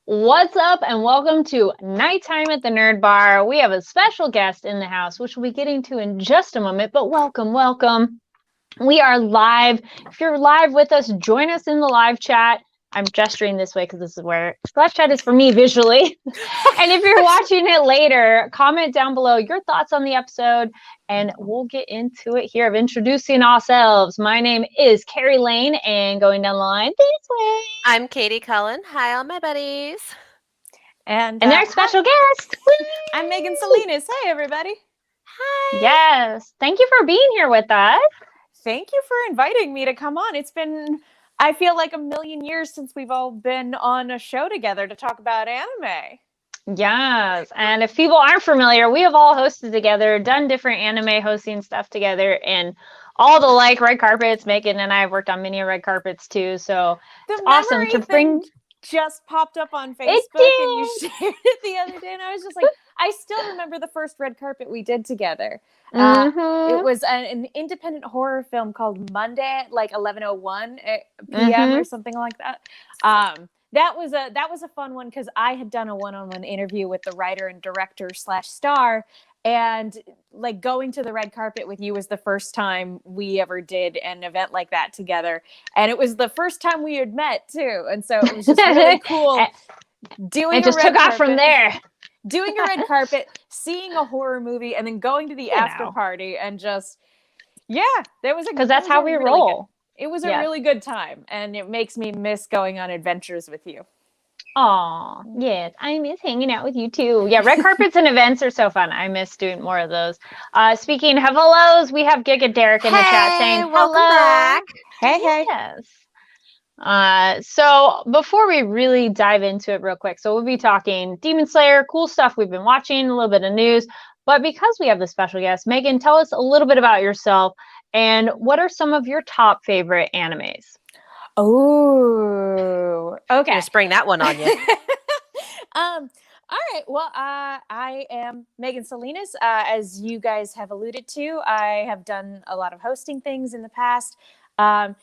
What's up, and welcome to Nighttime at the Nerd Bar. We have a special guest in the house, which we'll be getting to in just a moment, but welcome. We are live. If you're live with us, join us in the live chat. I'm gesturing this way because this is where live chat is for me visually. And if you're watching it later, comment down below your thoughts on the episode, and we'll get into it here of introducing ourselves. My name is Carrie Lane, and going down the line this way. I'm Katie Cullen. Hi, all my buddies. And our special guest. I'm Megan Salinas. Hey, everybody. Hi. Yes. Thank you for being here with us. Thank you for inviting me to come on. It's been, I feel like, a million years since we've all been on a show together to talk about anime. Yes. And if people aren't familiar, we have all hosted together, done different anime hosting stuff together, and all the red carpets. Megan and I have worked on many red carpets too. So it's awesome to bring. Just popped up on Facebook and you shared it the other day, and I was just like, I still remember the first red carpet we did together. It was an independent horror film called Monday at 11:01 p.m. or something like that. That was a fun one because I had done a one-on-one interview with the writer and director / star, and going to the red carpet with you was the first time we ever did an event like that together, and it was the first time we had met too, and so it was just really cool doing. It just took off from there. Doing a red carpet, seeing a horror movie, and then going to the after party, and just there was because that's how we roll. It was a really good time, and it makes me miss going on adventures with you. Oh, yes. I miss hanging out with you too. Yeah, red carpets and events are so fun. I miss doing more of those. Speaking of hellos, we have Giga Derek in the chat saying welcome back. Hey. Yes. So before we really dive into it real quick, so we'll be talking Demon Slayer, cool stuff we've been watching, a little bit of news. But because we have the special guest, Megan, tell us a little bit about yourself and what are some of your top favorite animes? Oh, okay. Just bring that one on you. All right. Well, I am Megan Salinas. As you guys have alluded to, I have done a lot of hosting things in the past. I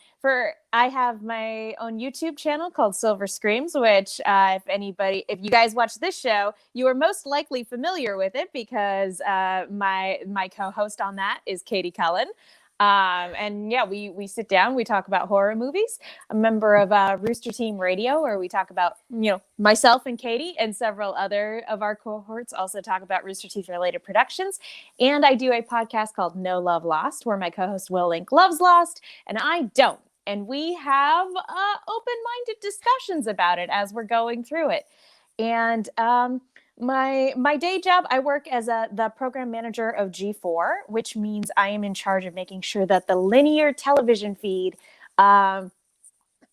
have my own YouTube channel called Silver Screams, which if you guys watch this show, you are most likely familiar with it because my co-host on that is Katie Cullen. We sit down, we talk about horror movies. I'm a member of Rooster Team Radio, where we talk about, myself and Katie and several other of our cohorts also talk about Rooster Teeth related productions. And I do a podcast called No Love Lost, where my co-host Will Link loves Lost and I don't. And we have open-minded discussions about it as we're going through it. And my day job, I work as the program manager of G4, which means I am in charge of making sure that the linear television feed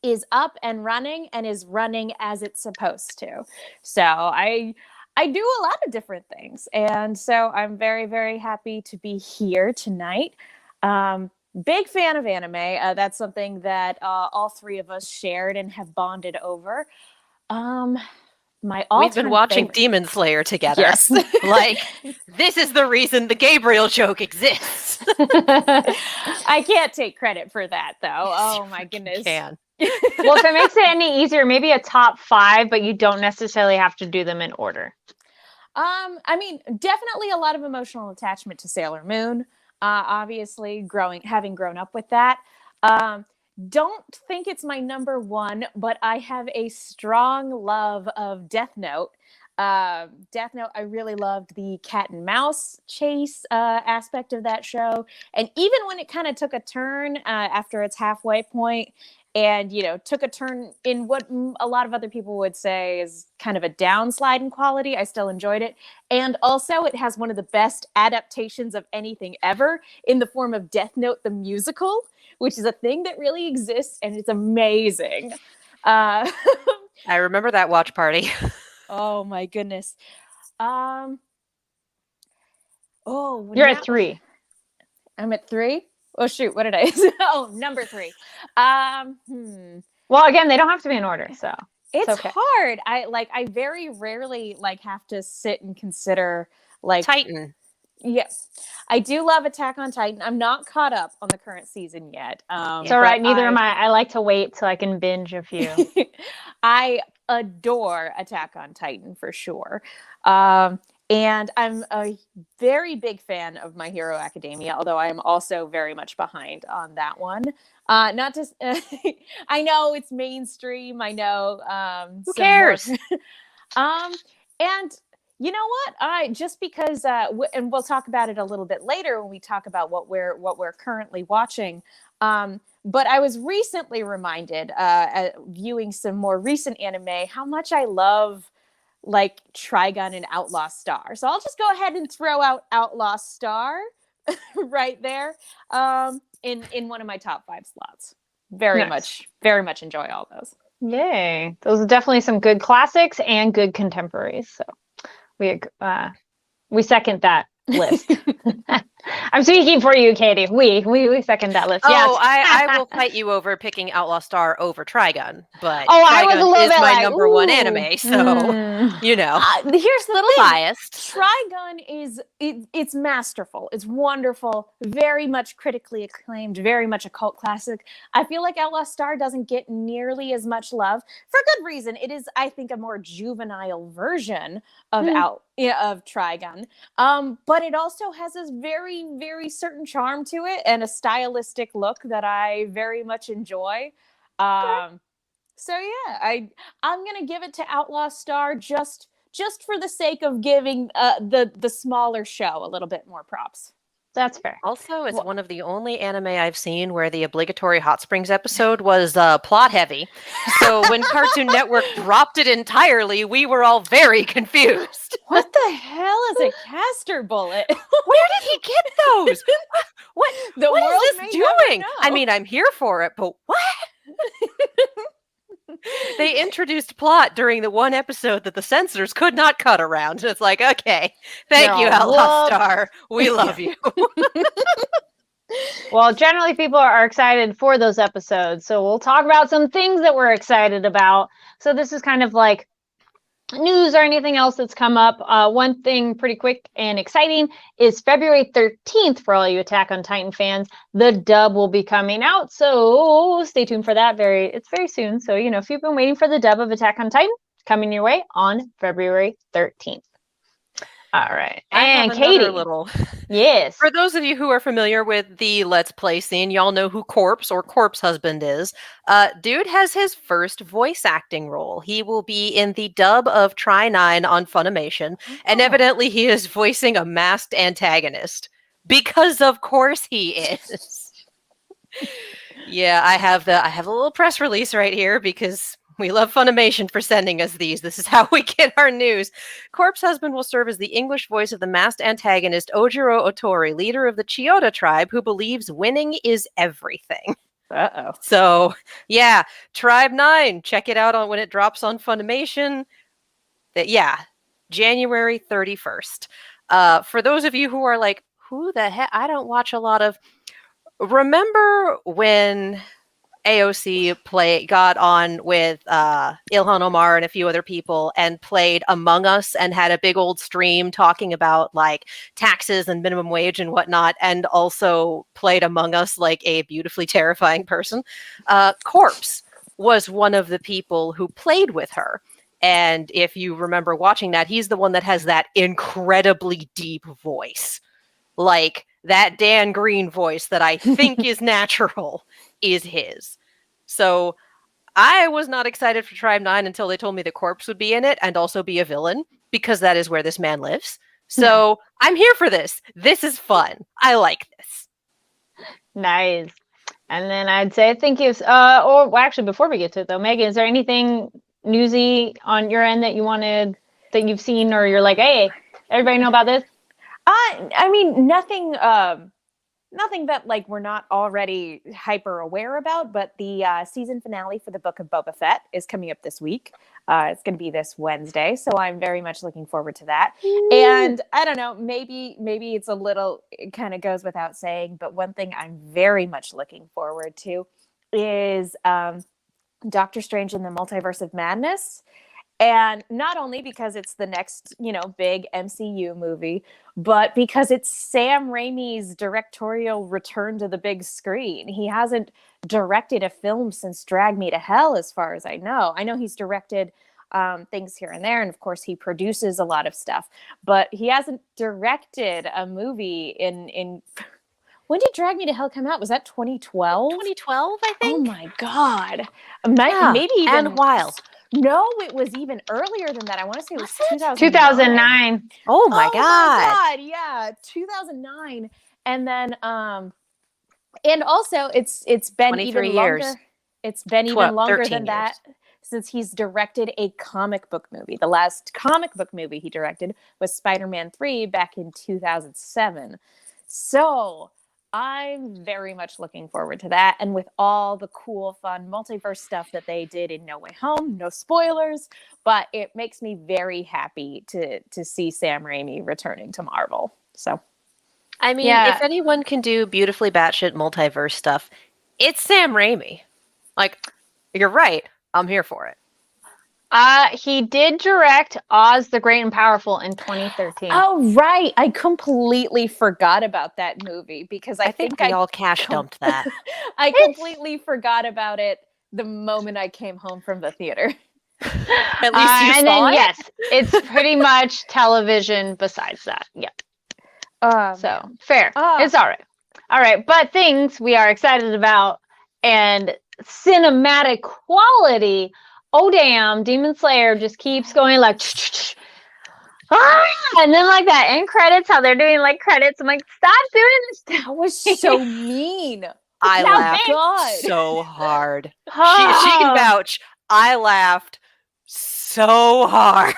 is up and running and is running as it's supposed to. So I do a lot of different things. And so I'm very, very happy to be here tonight. Big fan of anime. That's something that all three of us shared and have bonded over. We've been watching Demon Slayer together. Yes. This is the reason the Gabriel joke exists. I can't take credit for that, though. Oh, my goodness. You can. Well, if it makes it any easier, maybe a top 5, but you don't necessarily have to do them in order. Definitely a lot of emotional attachment to Sailor Moon. Obviously, having grown up with that. Don't think it's my number one, but I have a strong love of Death Note. Death Note, I really loved the cat and mouse chase aspect of that show. And even when it kind of took a turn after its halfway point and, took a turn in what a lot of other people would say is kind of a downslide in quality, I still enjoyed it. And also it has one of the best adaptations of anything ever in the form of Death Note the musical, which is a thing that really exists, and it's amazing. I remember that watch party. Oh, my goodness. You're at 3. I'm at 3? Oh, shoot. What did I say? Oh, number 3. Well, again, they don't have to be in order, so it's okay. Hard. I very rarely have to sit and consider Titan. Yes, I do love Attack on Titan. I'm not caught up on the current season yet. It's all right. Neither am I. I like to wait till I can binge a few. I adore Attack on Titan for sure. And I'm a very big fan of My Hero Academia, although I am also very much behind on that one. Not just, I know it's mainstream. I know. Who cares? And you know what? I just because, and we'll talk about it a little bit later when we talk about what we're currently watching. But I was recently reminded, viewing some more recent anime, how much I love like Trigun and Outlaw Star. So I'll just go ahead and throw out Outlaw Star right there, in one of my top 5 slots. Very much enjoy all those. Yay. Those are definitely some good classics and good contemporaries. So we second that list. I'm speaking for you, Katie. We second that list. Oh, yes. I will fight you over picking Outlaw Star over Trigun, but I was a Trigun little is bit my like, number one ooh. anime, so you know. Here's the little thing. biased. Trigun is it's masterful. It's wonderful. Very much critically acclaimed. Very much a cult classic. I feel like Outlaw Star doesn't get nearly as much love for good reason. It is, I think, a more juvenile version of of Trigun. But it also has this very, very certain charm to it and a stylistic look that I very much enjoy. So yeah, I'm gonna give it to Outlaw Star just for the sake of giving the smaller show a little bit more props. That's fair. Also, it's one of the only anime I've seen where the obligatory Hot Springs episode was plot heavy. So when Cartoon Network dropped it entirely, we were all very confused. What the hell is a caster bullet? Where did he get those? What is this doing? I mean, I'm here for it, but what? They introduced plot during the one episode that the censors could not cut around. It's like, okay, thank you, Outlaw Star. We love you. Well, generally people are excited for those episodes. So we'll talk about some things that we're excited about. So this is kind of like news or anything else that's come up. One thing pretty quick and exciting is February 13th for all you Attack on Titan fans. The dub will be coming out, so stay tuned for that. It's very soon. So, if you've been waiting for the dub of Attack on Titan, coming your way on February 13th. All right. And Katie. Yes. For those of you who are familiar with the Let's Play scene, y'all know who Corpse or Corpse Husband is. Dude has his first voice acting role. He will be in the dub of Try 9 on Funimation, and evidently he is voicing a masked antagonist. Because of course he is. Yeah, I have a little press release right here because we love Funimation for sending us these. This is how we get our news. Corpse Husband will serve as the English voice of the masked antagonist Ojiro Otori, leader of the Chiyoda tribe, who believes winning is everything. Uh-oh. So, yeah, Tribe 9. Check it out when it drops on Funimation. January 31st. For those of you who are like, who the heck? I don't watch a lot of... Remember when AOC got on with Ilhan Omar and a few other people and played Among Us and had a big old stream talking about like taxes and minimum wage and whatnot, and also played Among Us like a beautifully terrifying person? Corpse was one of the people who played with her. And if you remember watching that, he's the one that has that incredibly deep voice. Like that Dan Green voice that I think is natural is his. So I was not excited for Tribe 9 until they told me that Corpse would be in it and also be a villain, because that is where this man lives. So I'm here for this. This is fun. I like this. Nice. And then I'd say thank you. Actually, before we get to it though, Megan, is there anything newsy on your end that you've seen, or you're like, hey, everybody know about this? I mean, nothing that like we're not already hyper aware about, but the season finale for the Book of Boba Fett is coming up this week. It's going to be this Wednesday, so I'm very much looking forward to that. Ooh. And I don't know, maybe it's it kind of goes without saying, but one thing I'm very much looking forward to is Doctor Strange in the Multiverse of Madness. And not only because it's the next, big MCU movie, but because it's Sam Raimi's directorial return to the big screen. He hasn't directed a film since Drag Me to Hell, as far as I know. I know he's directed things here and there. And of course, he produces a lot of stuff, but he hasn't directed a movie in when did Drag Me to Hell come out? Was that 2012? 2012, I think. Oh my God. Yeah, Maybe even and Wild. No, it was even earlier than that. I want to say it was 2009. 2009. Oh my God. My God. Yeah, 2009. And then and also it's been 23 even years. longer. It's been even longer 13 than that since he's directed a comic book movie. The last comic book movie he directed was Spider-Man 3 back in 2007. So I'm very much looking forward to that. And with all the cool, fun multiverse stuff that they did in No Way Home, no spoilers, but it makes me very happy to see Sam Raimi returning to Marvel. So, I mean, Yeah. if anyone can do beautifully batshit multiverse stuff, it's Sam Raimi. Like, you're right. I'm here for it. He did direct Oz the Great and Powerful in 2013. oh, right. I completely forgot about that movie because I think we all cash dumped that. I completely forgot about it the moment I came home from the theater. At least you and saw then it? yes, it's pretty much television besides that. Yeah. So fair. It's all right. All right. But things we are excited about and cinematic quality. Oh damn, Demon Slayer just keeps going like and then like that end credits, how they're doing like credits. I'm like, stop doing this. That was so mean. I Now, laughed God. so hard. She Oh. can vouch. I laughed so hard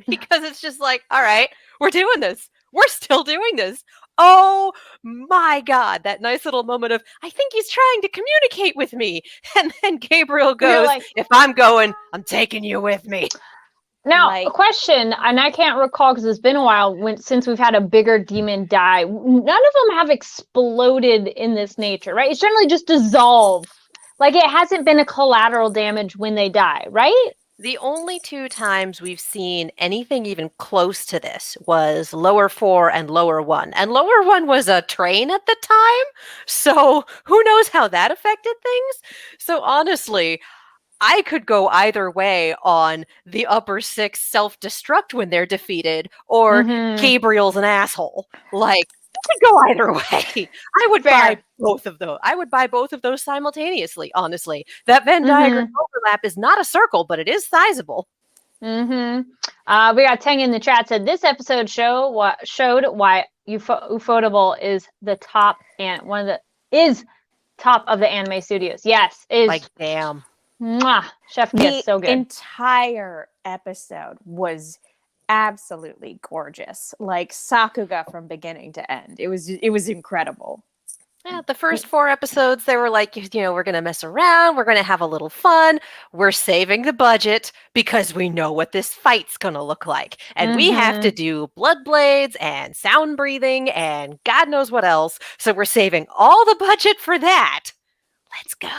because it's just like, all right, we're doing this. We're still doing this. Oh my God, that nice little moment of, I think he's trying to communicate with me. And then Gabriel goes, like- if I'm going, I'm taking you with me. Now, Like- a question, and I can't recall because it's been a while since we've had a bigger demon die. None of them have exploded in this nature, right? It's generally just dissolve. Like it hasn't been a collateral damage when they die, right? The only two times we've seen anything even close to this was Lower 4 and Lower 1. And Lower 1 was a train at the time, so who knows how that affected things? So honestly, I could go either way on the Upper 6 self-destruct when they're defeated, or Mhm. Gabriel's an asshole. Like, I could go either way. I would buy both of those. I would buy both of those simultaneously, honestly. That Venn diagram overlap is not a circle, but it is sizable. We got Tang in the chat said this episode showed why Ufotable is the top and top of the anime studios. Yes, is Like, damn. Mwah, chef kiss, so good. The entire episode was absolutely gorgeous. Like Sakuga from beginning to end. It was incredible. Yeah, the first 4 episodes, they were like, we're going to mess around. We're going to have a little fun. We're saving the budget because we know what this fight's going to look like. And we have to do blood blades and sound breathing and God knows what else. So we're saving all the budget for that. Let's go.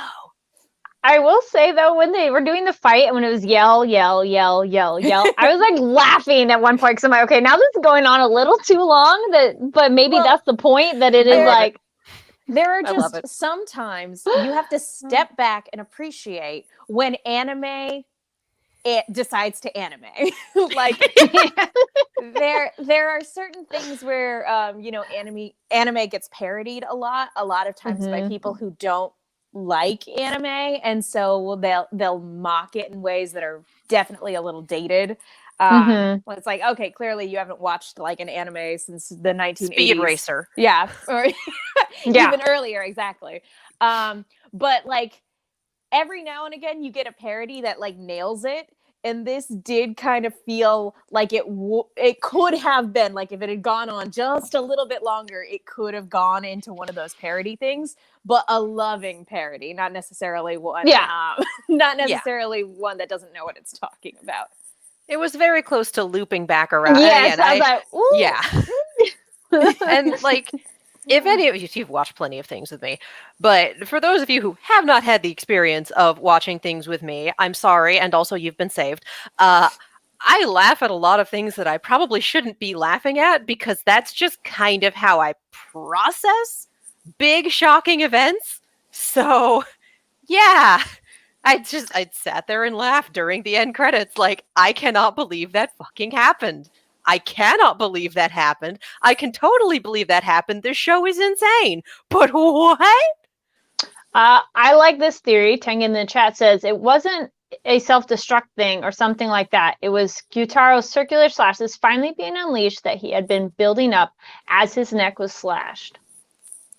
I will say though, when they were doing the fight and when it was yell, yell, yell, yell, yell, I was like laughing at one point because I'm like, okay, now this is going on a little too long. But maybe that's the point that it is like. There are I love just it. sometimes you have to step back and appreciate when anime decides to anime. Like there are certain things where anime gets parodied a lot of times by people who don't like anime, and so they'll mock it in ways that are definitely a little dated. Well, it's like, okay, clearly you haven't watched like an anime since the 1980s. Speed Racer. Yeah, or even earlier, exactly. But like every now and again you get a parody that like nails it, and this did kind of feel like it could have been, like if it had gone on just a little bit longer, it could have gone into one of those parody things, but a loving parody, not necessarily one not necessarily one that doesn't know what it's talking about. It was very close to looping back around. Yes, I was like, ooh. Yeah. And like, if any of you've watched plenty of things with me, but for those of you who have not had the experience of watching things with me, I'm sorry, and also you've been saved. I laugh at a lot of things that I probably shouldn't be laughing at because that's just kind of how I process big, shocking events. So, yeah, I sat there and laughed during the end credits. Like, I cannot believe that fucking happened. I cannot believe that happened. I can totally believe that happened. This show is insane. But what? I like this theory. Teng in the chat says it wasn't a self-destruct thing or something like that. It was Gyutaro's circular slashes finally being unleashed that he had been building up as his neck was slashed.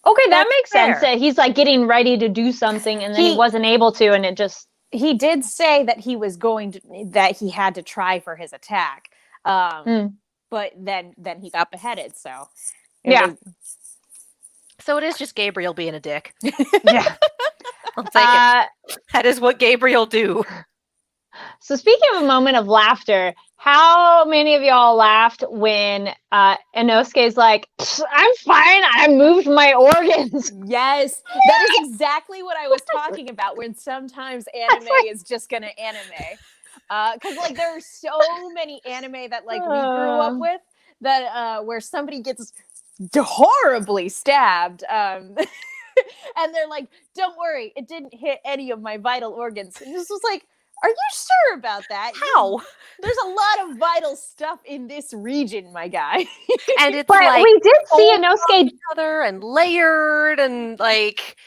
Okay, that That's makes fair. sense. That he's like getting ready to do something and then he wasn't able to, and it just. He did say that he was that he had to try for his attack. But then he got beheaded. So So it is just Gabriel being a dick. Yeah. I'll take it. That is what Gabriel do. So speaking of a moment of laughter, how many of y'all laughed when Inosuke's like, I'm fine, I moved my organs. Yes, that is exactly what I was talking about, when sometimes anime is just gonna anime. Because like there are so many anime that like we grew up with that where somebody gets horribly stabbed. And they're like, don't worry, it didn't hit any of my vital organs. And this was like, are you sure about that? How? There's a lot of vital stuff in this region, my guy. And it's But like we did see Inosuke other and layered and like,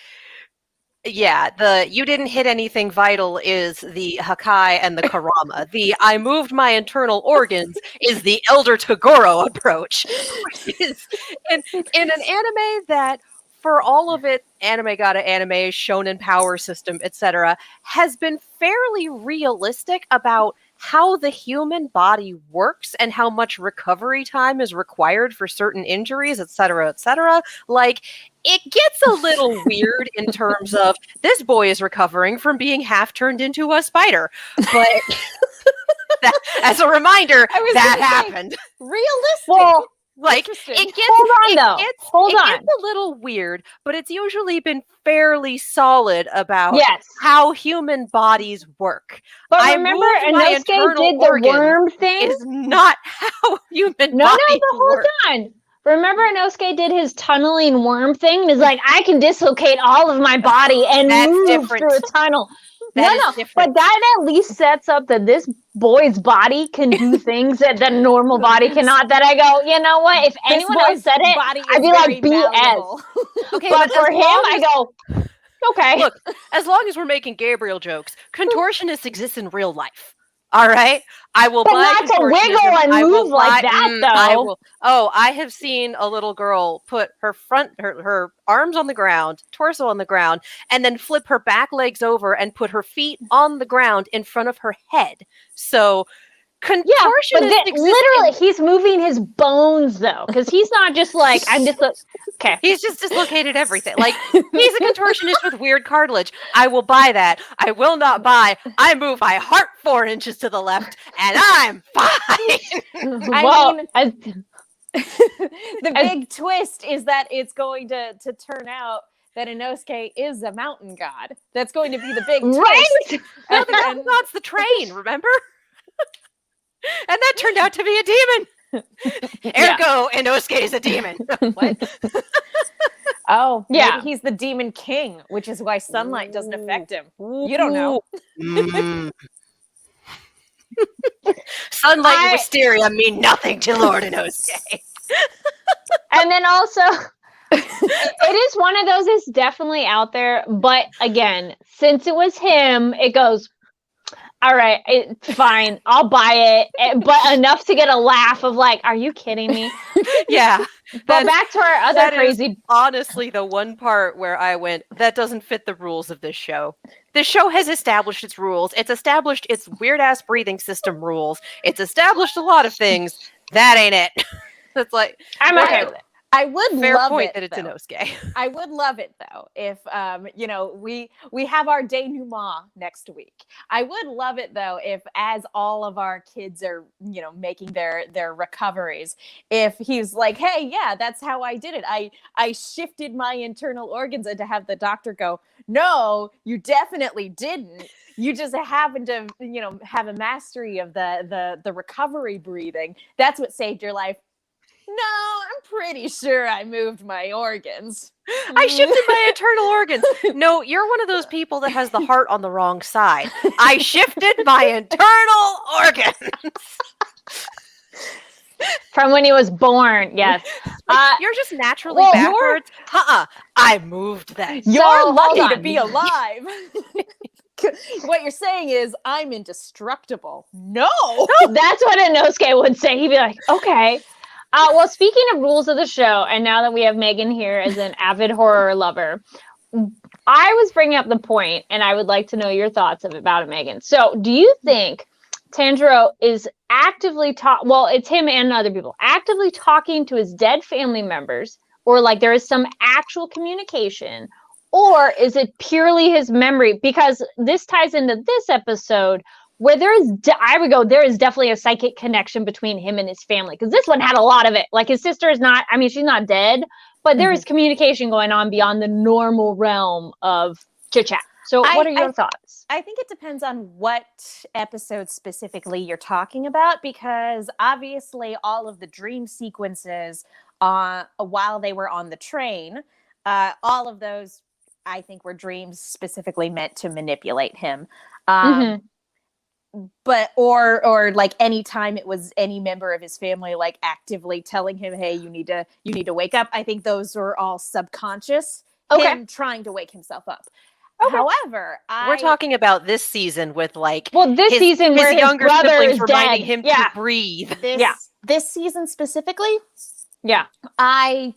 yeah, the you didn't hit anything vital is the Hakai and the Karama. The I moved my internal organs is the Elder Toguro approach. Which is in an anime that, for all of it, anime gotta anime, shonen power system, etc., has been fairly realistic about how the human body works and how much recovery time is required for certain injuries, etc., etc. Like, it gets a little weird in terms of this boy is recovering from being half turned into a spider. But as a reminder, that happened. Realistic. Well, like, it gets Hold on. It gets a little weird, but it's usually been fairly solid about how human bodies work. But remember, Inosuke did the worm thing? Is not how human bodies hold on. Remember, Inosuke did his tunneling worm thing? And is like, I can dislocate all of my body and move through a tunnel. But that at least sets up that this boy's body can do things that the normal body cannot. That I go, you know what? If anyone else said it, I'd be like, BS. Okay, but for him, I go, okay. Look, as long as we're making Gabriel jokes, contortionists exist in real life. All right, I will. But not to wiggle and move like that, though. I have seen a little girl put her arms on the ground, torso on the ground, and then flip her back legs over and put her feet on the ground in front of her head. So contortionist literally, he's moving his bones though, because he's not just like okay. He's just dislocated everything. Like, he's a contortionist with weird cartilage. I will buy that. I will not buy. I move my heart 4 inches to the left, and I'm fine. The big twist is that it's going to turn out that Inosuke is a mountain god. That's going to be the big twist. No, the mountain god's the train, remember? And that turned out to be a demon. Ergo, Inosuke is a demon. What? Oh, maybe he's the demon king, which is why sunlight doesn't affect him. You don't know. Sunlight and wisteria mean nothing to Lord Inosuke. And then also, it is one of those that's definitely out there. But again, since it was him, it goes, all right, it's fine. I'll buy it, but enough to get a laugh of like, are you kidding me? Yeah. But back to our other crazy. Honestly, the one part where I went, that doesn't fit the rules of this show. This show has established its rules. It's established its weird ass breathing system rules. It's established a lot of things. That ain't it. It's like, I'm okay with it. I would love point it, that it's Inosuke. I would love it though if we have our denouement next week. I would love it though if, as all of our kids are making their recoveries, if he's like, hey, yeah, that's how I did it. I shifted my internal organs, and to have the doctor go, no, you definitely didn't. You just happen to have a mastery of the recovery breathing. That's what saved your life. No, I'm pretty sure I moved my organs. I shifted my internal organs. No, you're one of those people that has the heart on the wrong side. I shifted my internal organs. From when he was born, yes. You're just naturally well, backwards. I moved that. You're hold lucky to on. be alive. What you're saying is I'm indestructible. No. That's what Inosuke would say. He'd be like, okay. Well, speaking of rules of the show, and now that we have Megan here as an avid horror lover, I was bringing up the point, and I would like to know your thoughts about it, Megan. So do you think Tanjiro is actively it's him and other people actively talking to his dead family members, or like there is some actual communication, or is it purely his memory? Because this ties into this episode where there is definitely a psychic connection between him and his family, because this one had a lot of it. Like his sister is not, I mean, she's not dead, but there is communication going on beyond the normal realm of chit chat. So what are your thoughts? I think it depends on what episode specifically you're talking about, because obviously all of the dream sequences while they were on the train, all of those I think were dreams specifically meant to manipulate him. But or like anytime it was any member of his family like actively telling him, hey, you need to wake up. I think those were all subconscious. Him trying to wake himself up. Okay. However, we're talking about this season with like season where his younger brother siblings is reminding dead. him to breathe. This season specifically, I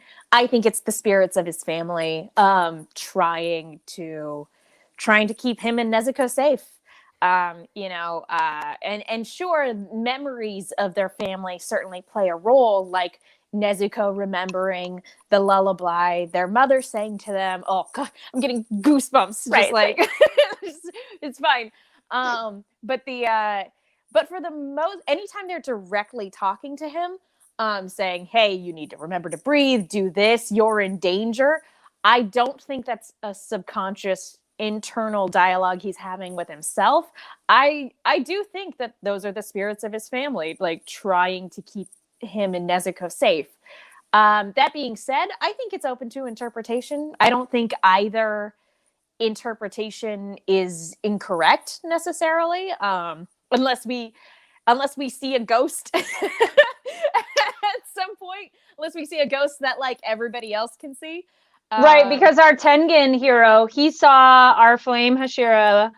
think it's the spirits of his family trying to keep him and Nezuko safe. And sure, memories of their family certainly play a role, like Nezuko remembering the lullaby their mother sang to them. Oh God, I'm getting goosebumps. Just like it's fine. But for the most, anytime they're directly talking to him, saying, hey, you need to remember to breathe, do this, you're in danger. I don't think that's a subconscious internal dialogue he's having with himself. I do think that those are the spirits of his family, like trying to keep him and Nezuko safe. That being said, I think it's open to interpretation. I don't think either interpretation is incorrect necessarily, unless we see a ghost at some point, unless we see a ghost that like everybody else can see. Right, because our Tengen hero, he saw our Flame Hashira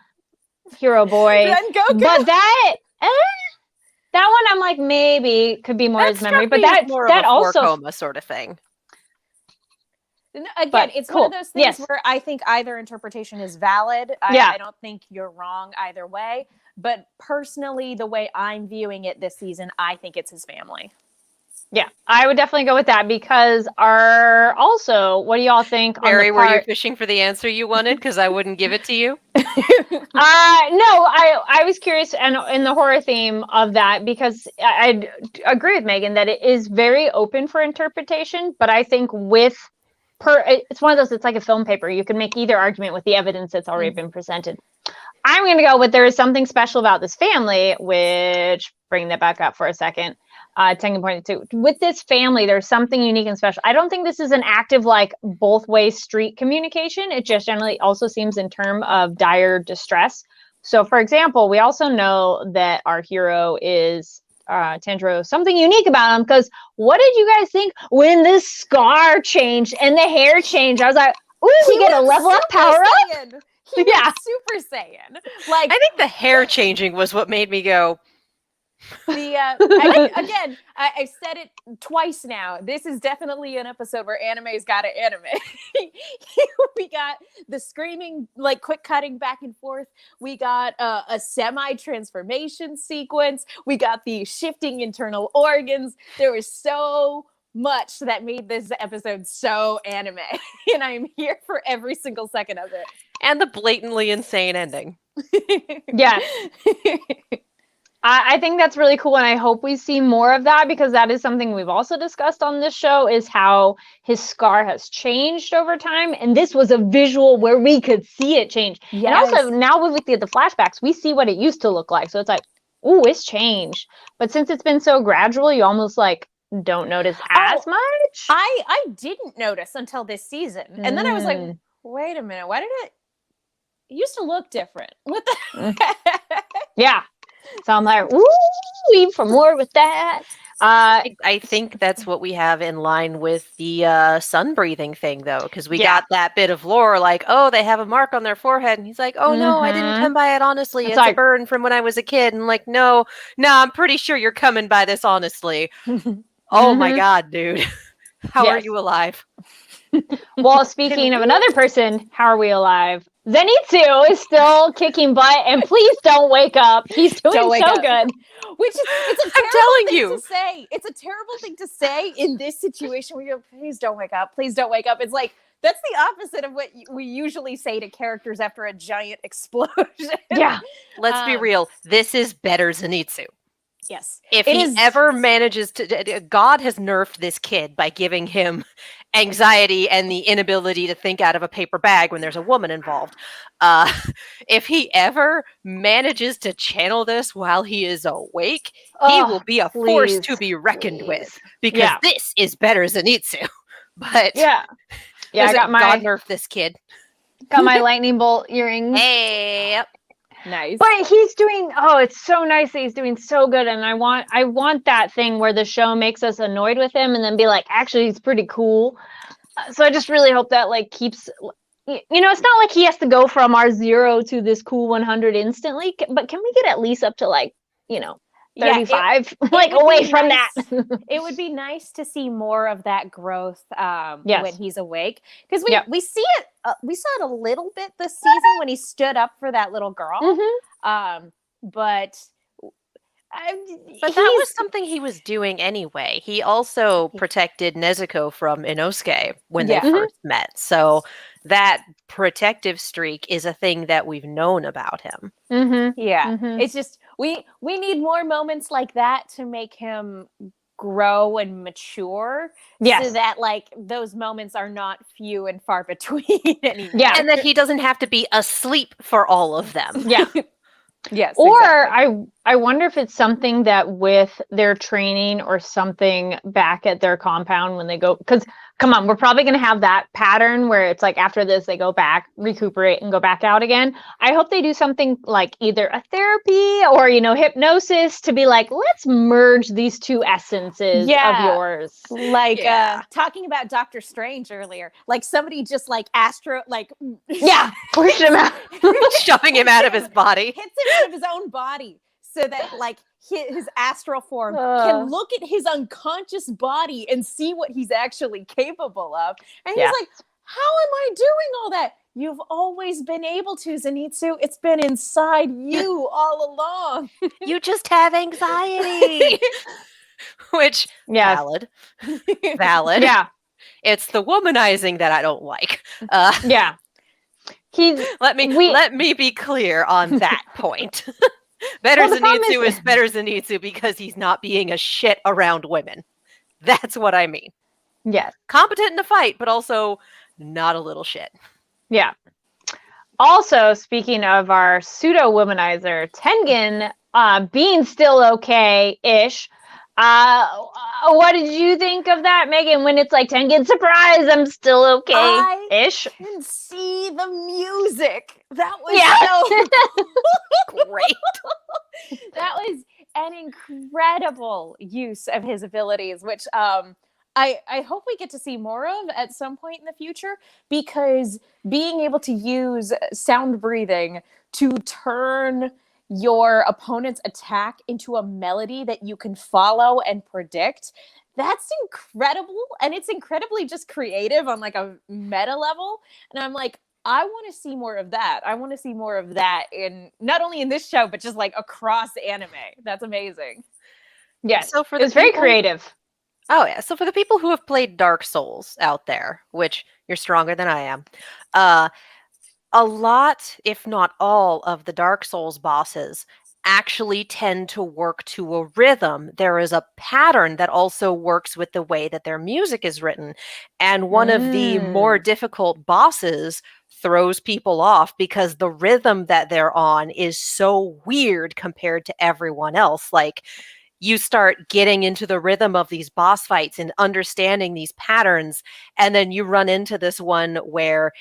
hero boy. But that one I'm like, maybe could be more his memory. But that more that of a also coma sort of thing. Again, it's cool. One of those things where I think either interpretation is valid. I don't think you're wrong either way. But personally, the way I'm viewing it this season, I think it's his family. Yeah, I would definitely go with that, because what do y'all think? Mary, were you fishing for the answer you wanted? Because I wouldn't give it to you. No, I was curious, and in the horror theme of that, because I agree with Megan that it is very open for interpretation, but I think it's one of those, it's like a film paper. You can make either argument with the evidence that's already been presented. I'm going to go with there is something special about this family, which, bring that back up for a second. Tengen pointed to, with this family, there's something unique and special. I don't think this is an active, like, both-way street communication. It just generally also seems in terms of dire distress. So, for example, we also know that our hero is Tanjiro, something unique about him, because what did you guys think when the scar changed and the hair changed? I was like, ooh, we get a level up, power up. He went Super Saiyan. Like, I think the hair changing was what made me go. Again, I've said it twice now. This is definitely an episode where anime's got to anime. We got the screaming, like quick cutting back and forth. We got a semi-transformation sequence. We got the shifting internal organs. There was so much that made this episode so anime, and I'm here for every single second of it. And the blatantly insane ending. Yes. I think that's really cool, and I hope we see more of that, because that is something we've also discussed on this show, is how his scar has changed over time, and this was a visual where we could see it change. Yes. And also, now when we see the flashbacks, we see what it used to look like, so it's like, ooh, it's changed. But since it's been so gradual, you almost like, don't notice as much. I didn't notice until this season. And then I was like, Mm. wait a minute, why did it used to look different? What the Yeah. So I'm like, woo, for more with that. I think that's what we have in line with the sun breathing thing, though, because we got that bit of lore, like, oh, they have a mark on their forehead, and he's like, oh no, I didn't come by it honestly. It's like, a burn from when I was a kid, and like, no, I'm pretty sure you're coming by this honestly. Oh my god, dude, how are you alive? Well, speaking of another person, how are we alive? Zenitsu is still kicking butt, and please don't wake up. He's doing so good. Which is, it's a terrible thing to say. It's a terrible thing to say in this situation where you're, please don't wake up. Please don't wake up. It's like, that's the opposite of what we usually say to characters after a giant explosion. Yeah. Let's be real. This is better Zenitsu. Yes. If he ever manages to, God has nerfed this kid by giving him anxiety and the inability to think out of a paper bag when there's a woman involved. If he ever manages to channel this while he is awake, he will be a force to be reckoned with, because this is better Zenitsu. But I got my God nerfed this kid. Got my lightning bolt earrings. Hey. Nice. But he's doing, it's so nice that he's doing so good. And I want that thing where the show makes us annoyed with him and then be like, actually, he's pretty cool. So I just really hope that like keeps, it's not like he has to go from our 0 to this cool 100 instantly, but can we get at least up to like, 35, like away from that. It would be nice to see more of that growth when he's awake, because we see it. We saw it a little bit this season when he stood up for that little girl. But that was something he was doing anyway. He also protected Nezuko from Inosuke when they first met. So that protective streak is a thing that we've known about him. It's just we need more moments like that to make him grow and mature, so that like those moments are not few and far between anymore. And that he doesn't have to be asleep for all of them. Yes. Or exactly. I wonder if it's something that with their training or something back at their compound when they go, because come on, we're probably going to have that pattern where it's like after this, they go back, recuperate and go back out again. I hope they do something like either a therapy or, hypnosis to be like, let's merge these two essences of yours. Like talking about Doctor Strange earlier, like somebody just like push him out. Shoving him out of his body. Hits him out of his own body so that like his astral form can look at his unconscious body and see what he's actually capable of. And he's like, how am I doing all that? You've always been able to, Zenitsu. It's been inside you all along. You just have anxiety. Which, valid. Yeah. It's the womanizing that I don't like. Let me be clear on that point. Better Zenitsu is better Zenitsu because he's not being a shit around women. That's what I mean. Yes. Competent in a fight, but also not a little shit. Yeah. Also, speaking of our pseudo-womanizer, Tengen being still okay-ish, what did you think of that, Megan, when it's like, Tengen, surprise, I'm still okay-ish? I can see the music. That was so great. That was an incredible use of his abilities, which I hope we get to see more of at some point in the future, because being able to use sound breathing to turn your opponent's attack into a melody that you can follow and predict, that's incredible. And it's incredibly just creative on like a meta level. And I'm like, I want to see more of that. I want to see more of that in not only in this show, but just like across anime. That's amazing. Yes. So for it's very creative. Oh yeah. So for the people who have played Dark Souls out there, which you're stronger than I am, a lot, if not all, of the Dark Souls bosses actually tend to work to a rhythm. There is a pattern that also works with the way that their music is written. And one of the more difficult bosses throws people off because the rhythm that they're on is so weird compared to everyone else. Like, you start getting into the rhythm of these boss fights and understanding these patterns. And then you run into this one where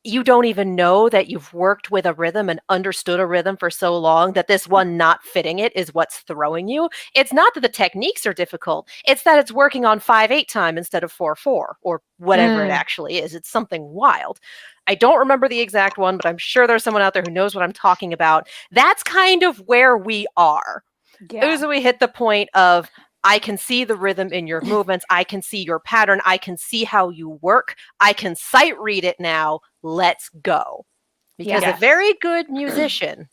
you don't even know that you've worked with a rhythm and understood a rhythm for so long that this one not fitting it is what's throwing you. It's not that the techniques are difficult. It's that it's working on 5/8 time instead of 4/4 or whatever it actually is. It's something wild. I don't remember the exact one, but I'm sure there's someone out there who knows what I'm talking about. That's kind of where we are. We hit the point of, I can see the rhythm in your movements. I can see your pattern. I can see how you work. I can sight read it now. Let's go. Because a very good musician,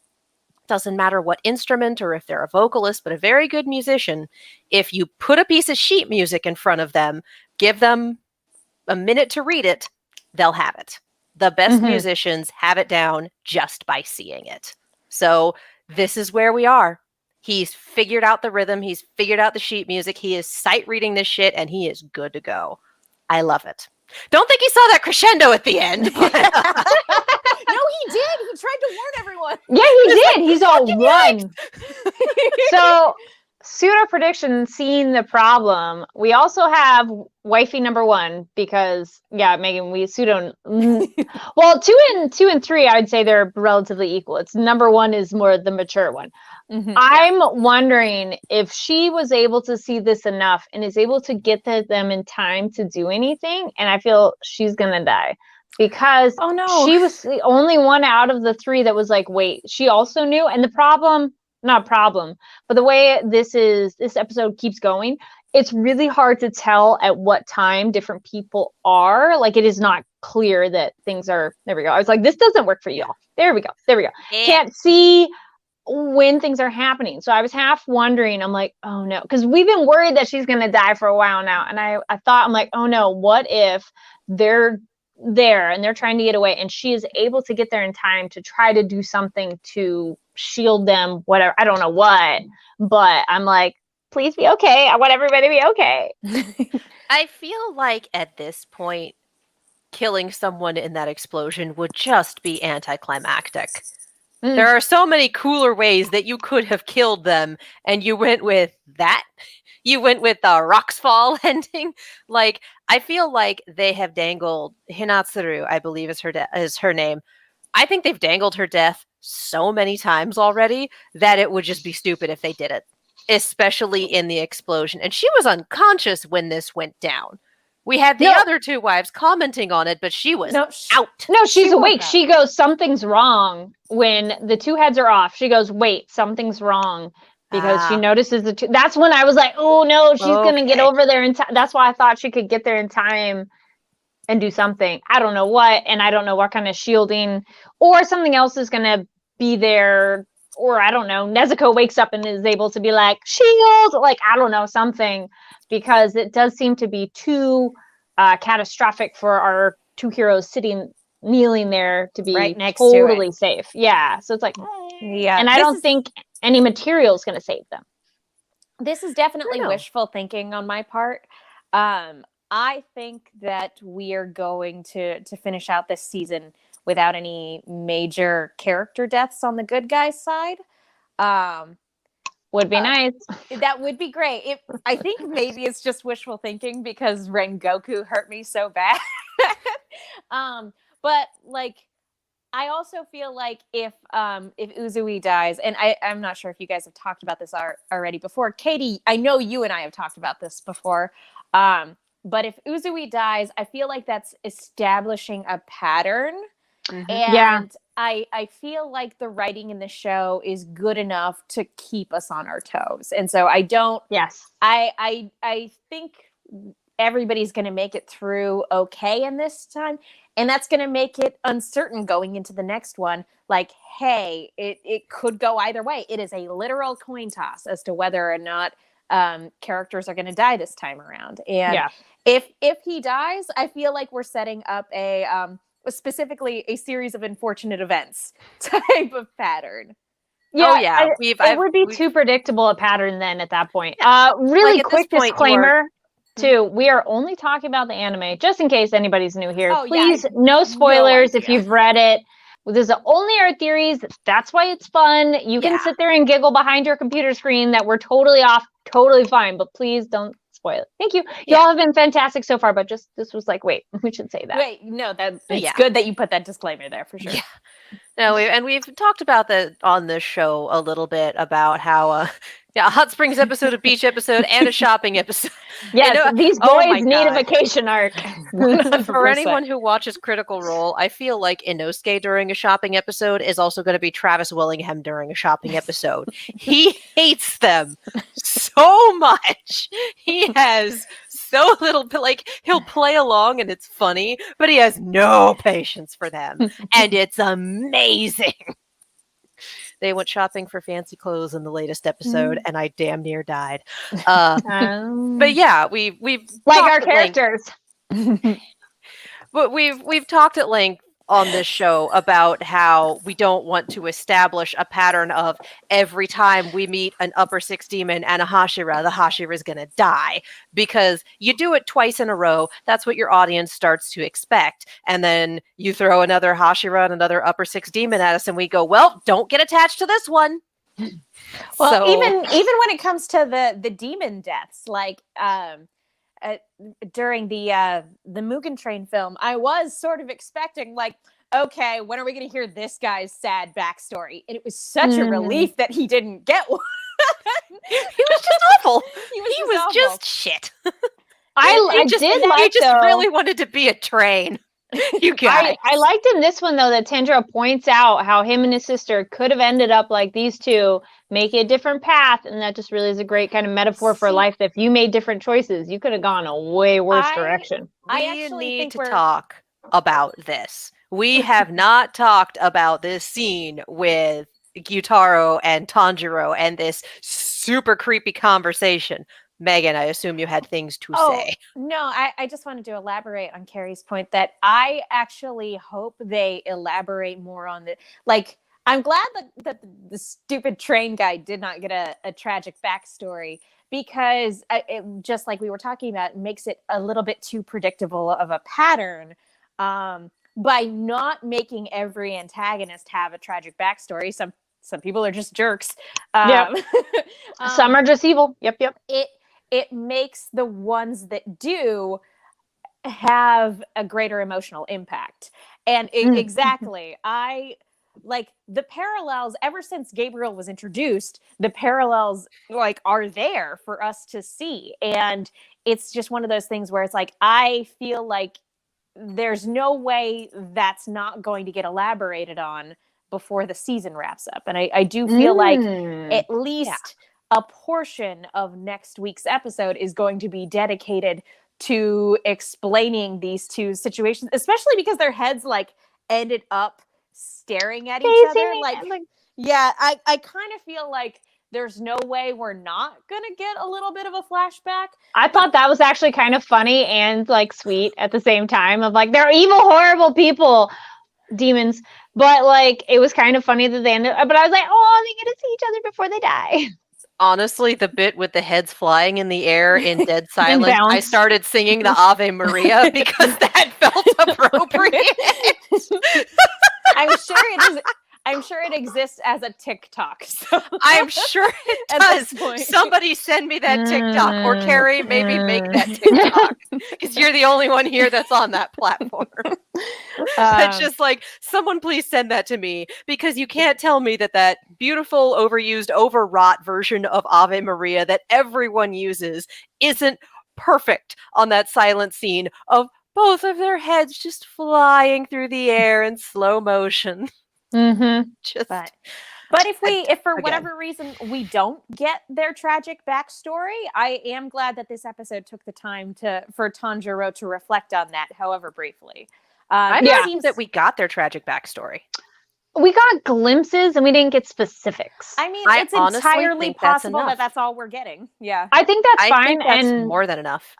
doesn't matter what instrument or if they're a vocalist, but a very good musician, if you put a piece of sheet music in front of them, give them a minute to read it, they'll have it. The best musicians have it down just by seeing it. So this is where we are. He's figured out the rhythm. He's figured out the sheet music. He is sight reading this shit, and he is good to go. I love it. Don't think he saw that crescendo at the end. But No, he did. He tried to warn everyone. Yeah, he did. He's all run. So, pseudo prediction, seeing the problem. We also have wifey number 1 because, Megan, we pseudo. Well, 2 and 3, I would say they're relatively equal. It's number 1 is more the mature one. I'm wondering if she was able to see this enough and is able to get them in time to do anything. And I feel she's going to die because she was the only one out of the 3 that was like, wait, she also knew. And the not problem, but the way this episode keeps going, it's really hard to tell at what time different people are. Like, it is not clear that things are, there we go. I was like, this doesn't work for y'all. There we go. Yeah. Can't see when things are happening. So I was half wondering, I'm like, oh no, because we've been worried that she's going to die for a while now. And I thought, I'm like, oh no, what if they're there and they're trying to get away and she is able to get there in time to try to do something to shield them, whatever. I don't know what, but I'm like, please be okay. I want everybody to be okay. I feel like at this point, killing someone in that explosion would just be anticlimactic. There are so many cooler ways that you could have killed them, and you went with that. You went with the rocks fall ending. Like, I feel like they have dangled Hinatsuru, I believe is her name. I think they've dangled her death so many times already that it would just be stupid if they did it, especially in the explosion. And she was unconscious when this went down. We had the other 2 wives commenting on it, but she was out. No, she's awake. She goes, something's wrong. When the 2 heads are off, she goes, wait, something's wrong. Because she notices the 2. That's when I was like, oh no, she's going to get over there in time. That's why I thought she could get there in time and do something. I don't know what, and I don't know what kind of shielding, or something else is going to be there, or I don't know, Nezuko wakes up and is able to be like, shield, like, I don't know, something. Because it does seem to be too catastrophic for our 2 heroes kneeling there to be right next totally to it. safe. Yeah, so it's like, yeah, and I don't think any material is going to save them. This is definitely wishful thinking on my part. I think that we are going to finish out this season without any major character deaths on the good guys' side. Would be nice. That would be great. I think maybe it's just wishful thinking because Rengoku hurt me so bad. But like, I also feel like if Uzui dies, and I'm not sure if you guys have talked about this already before. Katie, I know you and I have talked about this before. But if Uzui dies, I feel like that's establishing a pattern. And I feel like the writing in the show is good enough to keep us on our toes. And so I don't. Yes. I think everybody's going to make it through okay in this time. And that's going to make it uncertain going into the next one. Like, hey, it could go either way. It is a literal coin toss as to whether or not characters are going to die this time around. And if he dies, I feel like we're setting up specifically a series of unfortunate events type of pattern. Yeah, it would be too predictable a pattern then at that point. Really like quick disclaimer too, we are only talking about the anime, just in case anybody's new here. Please, no spoilers if you've read it. These are only our theories. That's why it's fun. You can sit there and giggle behind your computer screen that we're totally off, totally fine, but please don't spoil it. Thank you. Y'all have been fantastic so far, but just this was like, wait, we should say that. Wait, no, it's good that you put that disclaimer there for sure. Yeah. No, we've talked about that on this show a little bit about how a hot springs episode, a beach episode, and a shopping episode. Yes, these boys need a vacation arc. For anyone who watches Critical Role, I feel like Inosuke during a shopping episode is also going to be Travis Willingham during a shopping episode. He hates them so much. He has so little, like, he'll play along and it's funny, but he has no patience for them. And it's amazing. They went shopping for fancy clothes in the latest episode, and I damn near died. But yeah, we've like our characters. But we've talked at length on this show about how we don't want to establish a pattern of every time we meet an upper six demon and a Hashira, the Hashira is going to die. Because you do it twice in a row, that's what your audience starts to expect. And then you throw another Hashira and another upper six demon at us and we go, well, don't get attached to this one. Well, so, even when it comes to the demon deaths, like during the Mugen Train film, I was sort of expecting, like, okay, when are we going to hear this guy's sad backstory? And it was such a relief that he didn't get one. He was just awful. He was just shit. I just really wanted to be a train. You guys. I liked in this one, though, that Tendra points out how him and his sister could have ended up like these two, make a different path, and that just really is a great kind of metaphor for life. That if you made different choices, you could have gone a way worse direction. We need to talk about this. We have not talked about this scene with Gyutaro and Tanjiro and this super creepy conversation. Megan, I assume you had things to say. No, I just wanted to elaborate on Carrie's point that I actually hope they elaborate more on the, like, I'm glad that the stupid train guy did not get a tragic backstory, because it, just like we were talking about, makes it a little bit too predictable of a pattern by not making every antagonist have a tragic backstory. Some people are just jerks. Some are just evil. Yep. It makes the ones that do have a greater emotional impact. And exactly, I like the parallels ever since Gabriel was introduced, the parallels like are there for us to see. And it's just one of those things where it's like, I feel like there's no way that's not going to get elaborated on before the season wraps up. And I do feel like at least a portion of next week's episode is going to be dedicated to explaining these two situations, especially because their heads like ended up staring at each other. Like I kind of feel like there's no way we're not gonna get a little bit of a flashback. I thought that was actually kind of funny and like sweet at the same time, of like, they're evil, horrible people, demons, but like it was kind of funny that they ended up, but I was like, oh, they get to see each other before they die. Honestly, the bit with the heads flying in the air in dead silence, I started singing the Ave Maria because that felt appropriate. I'm sure it exists as a TikTok. So. I'm sure it does. Somebody send me that TikTok, or Carrie, maybe make that TikTok, because you're the only one here that's on that platform. It's just like, someone please send that to me, because you can't tell me that beautiful, overused, overwrought version of Ave Maria that everyone uses isn't perfect on that silent scene of both of their heads just flying through the air in slow motion. But if for whatever reason we don't get their tragic backstory, I am glad that this episode took the time for Tanjiro to reflect on that, however briefly. It seems that we got their tragic backstory. We got glimpses and we didn't get specifics. I mean, it's entirely possible that's all we're getting. Yeah, I think that's fine. I think that's more than enough.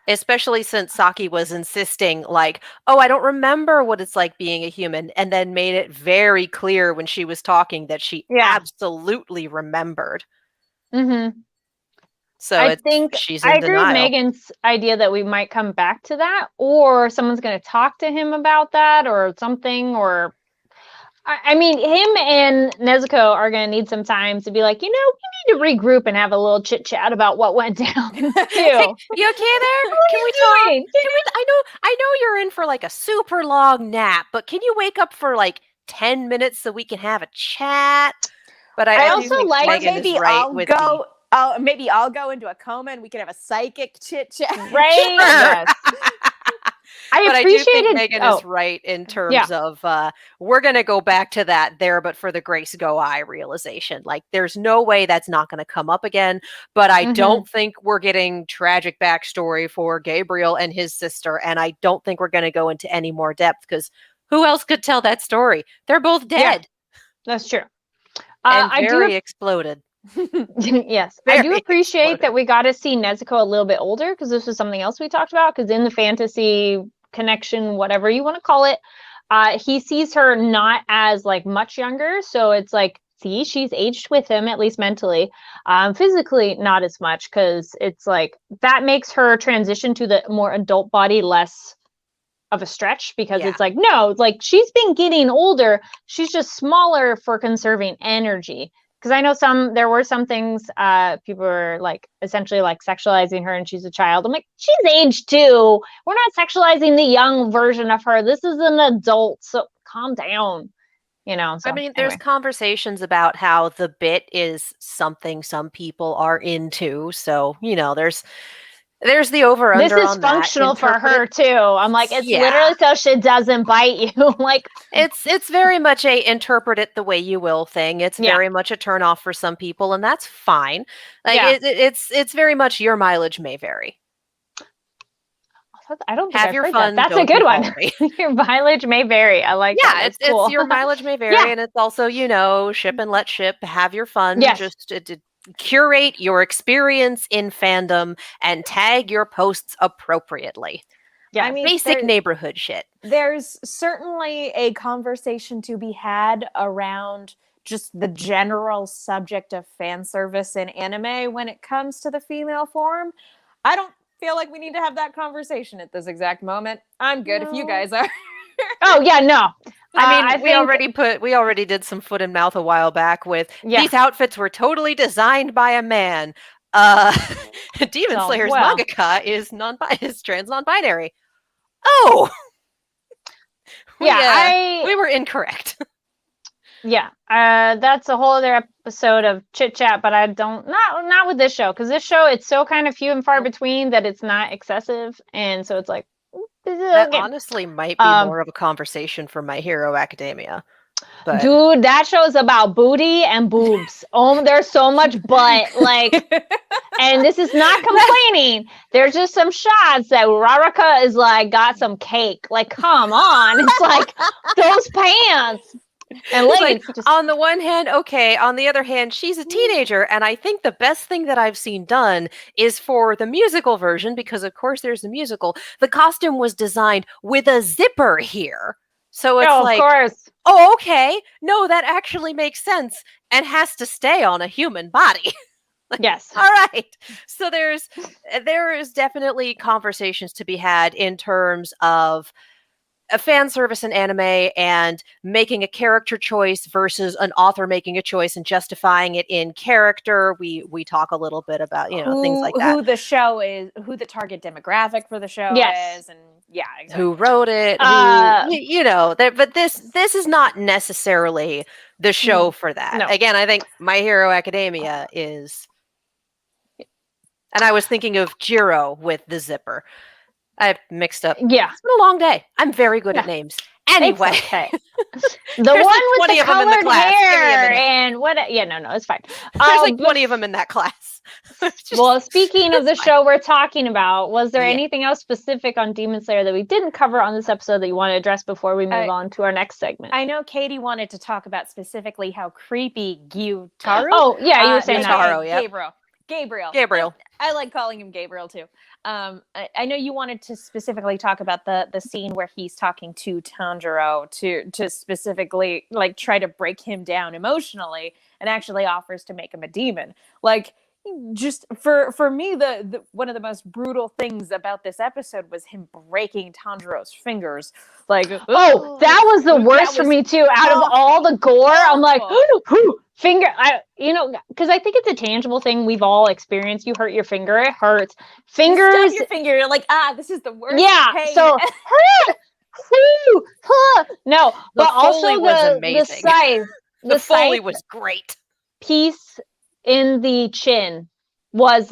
Especially since Saki was insisting, like, oh, I don't remember what it's like being a human, and then made it very clear when she was talking that she absolutely remembered. So I think she's in I agree denial. with Megan's idea that we might come back to that, or someone's going to talk to him about that or something, or I mean, him and Nezuko are going to need some time to be like, we need to regroup and have a little chit chat about what went down too. Hey, you okay there? Can we talk? Doing? I know you're in for like a super long nap, but can you wake up for like 10 minutes so we can have a chat? But I do also think like- Megan maybe is right I'll with go. Oh, maybe I'll go into a coma and we can have a psychic chit chat. Right? Yes. But I do think appreciated. Megan is right in terms of we're going to go back to that there, but for the Grace Go I realization. Like, there's no way that's not going to come up again. But I don't think we're getting tragic backstory for Gabriel and his sister. And I don't think we're going to go into any more depth because who else could tell that story? They're both dead. Yeah, that's true. And very exploded. Yes, Very I do appreciate exploded. that we got to see Nezuko a little bit older because this was something else we talked about. Because in the fantasy connection, whatever you want to call it, he sees her not as like much younger. So it's like, see, she's aged with him, at least mentally. Physically, not as much, because it's like that makes her transition to the more adult body less of a stretch, because it's like, no, like she's been getting older. She's just smaller for conserving energy. Because I know there were some things people were like essentially like sexualizing her and she's a child. I'm like, she's aged too. We're not sexualizing the young version of her. This is an adult. So calm down. So, I mean, anyway. there's conversations about how the bit is something some people are into. So, there's the over under. This is functional for her too. I'm like, it's literally so she doesn't bite you. Like, it's very much a interpret it the way you will thing. It's very much a turn off for some people, and that's fine. Like it's very much your mileage may vary. I don't think have I've your heard fun. That's a good one. Your mileage may vary. I like that. That's cool. It's your mileage may vary, and it's also ship and let ship. Have your fun. Yes. Just curate your experience in fandom and tag your posts appropriately. Yeah, I mean, basic neighborhood shit. There's certainly a conversation to be had around just the general subject of fan service in anime when it comes to the female form. I don't feel like we need to have that conversation at this exact moment. I'm good if you guys are. Oh yeah, no. I mean, we already did some foot and mouth a while back with these outfits were totally designed by a man. Demon Slayer's mangaka is trans non-binary. Oh. We were incorrect. Yeah, that's a whole other episode of Chit Chat, but not with this show, because this show, it's so kind of few and far between that it's not excessive, and so it's like, that honestly might be more of a conversation for My Hero Academia. But dude, that show is about booty and boobs. Oh, there's so much butt, like, and this is not complaining. There's just some shots that Raraka is like got some cake. Like, come on, it's like those pants. And like, on the one hand, okay. On the other hand, she's a teenager, and I think the best thing that I've seen done is for the musical version, because of course there's a musical. The costume was designed with a zipper here, so it's of course. Oh, okay. No, that actually makes sense and has to stay on a human body. Yes. All right. So there is definitely conversations to be had in terms of a fan service in anime and making a character choice versus an author making a choice and justifying it in character. We talk a little bit about, things like that. Who the show is, who the target demographic for the show is, and exactly. Who wrote it, but this is not necessarily the show for that. No. Again, I think My Hero Academia is, and I was thinking of Jiro with the zipper. I've mixed up. Yeah. It's been a long day. I'm very good at names. Anyway. Okay. The one with the colored hair and what? Yeah, no, it's fine. There's like 20 of them in that class. Well, speaking of the show we're talking about, was there anything else specific on Demon Slayer that we didn't cover on this episode that you want to address before we move on to our next segment? I know Katie wanted to talk about specifically how creepy Gyutaro. Oh, yeah, you were saying Gyutaro, that. Gabriel. I like calling him Gabriel too. I know you wanted to specifically talk about the scene where he's talking to Tanjiro to specifically like try to break him down emotionally and actually offers to make him a demon. Like, just for me, the one of the most brutal things about this episode was him breaking Tanjiro's fingers. Like, Oh, that was the worst for me too. Out of all the gore, I'm like, finger. Because I think it's a tangible thing we've all experienced. You hurt your finger, it hurts. Fingers. You stub your finger. You're like, this is the worst. Yeah. Pain. So. No, but also the scythe. The Foley was great. Piece in the chin was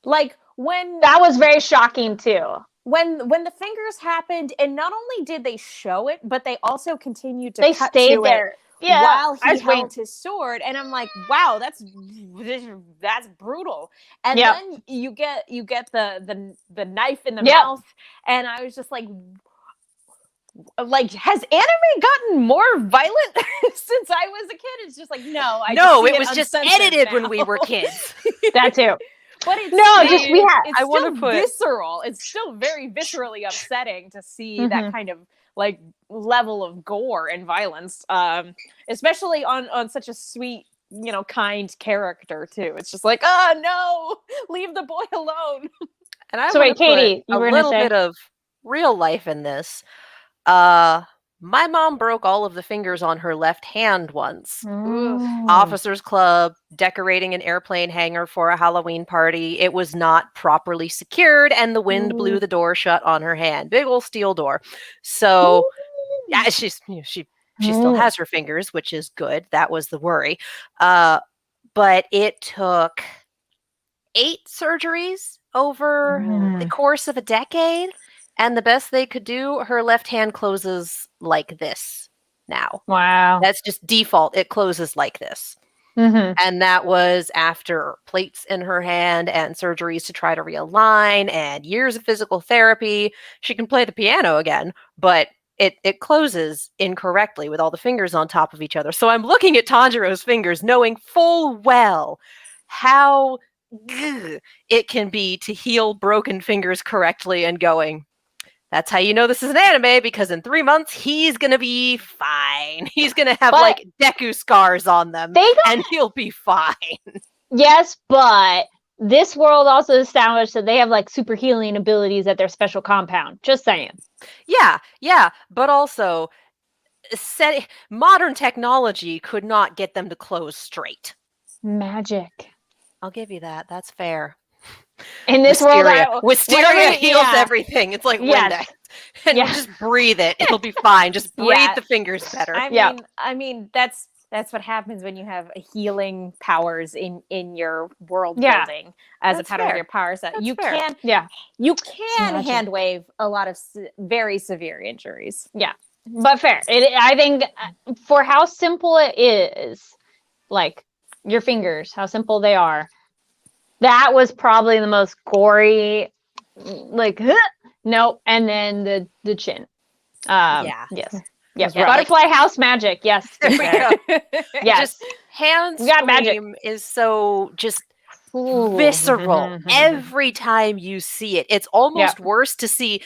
like when that was very shocking too. When the fingers happened, and not only did they show it, but they also continued to they cut stayed to there. It yeah, while he held his sword, and I'm like, wow, that's brutal. And then you get the knife in the mouth, and I was just like, has anime gotten more violent since I was a kid? It's just like, no, it was just edited when we were kids. That too. But it's still visceral. It's still very viscerally upsetting to see that kind of like level of gore and violence, especially on such a sweet, kind character too. It's just like, oh no, leave the boy alone. And I want to Katie, put a little bit of real life in this. My mom broke all of the fingers on her left hand once. Officers Club, decorating an airplane hangar for a Halloween party. It was not properly secured, and the wind blew the door shut on her hand. Big old steel door. So, yeah, she still has her fingers, which is good. That was the worry. But it took 8 surgeries over the course of a decade. And the best they could do, her left hand closes like this now. Wow. That's just default. It closes like this. And that was after plates in her hand and surgeries to try to realign and years of physical therapy. She can play the piano again, but it closes incorrectly with all the fingers on top of each other. So I'm looking at Tanjiro's fingers, knowing full well how it can be to heal broken fingers correctly and going, that's how you know this is an anime, because in 3 months, he's going to be fine. He's going to have Deku scars on them, and he'll be fine. Yes, but this world also established that they have super healing abilities at their special compound. Just saying. Yeah. But also, modern technology could not get them to close straight. Magic. I'll give you that. That's fair. In this Wisteria heals everything. It's like Windex. And you just breathe it. It'll be fine. Just breathe the fingers better. I mean that's what happens when you have healing powers in your world building as a part of your power set. You can hand wave a lot of very severe injuries. Yeah. But fair. I think for how simple it is, like your fingers, how simple they are. That was probably the most gory, nope. And then the chin. Yes. Butterfly house magic. Yes. There we go. Yes. Just hand scream is so just visceral every time you see it. It's almost worse to see.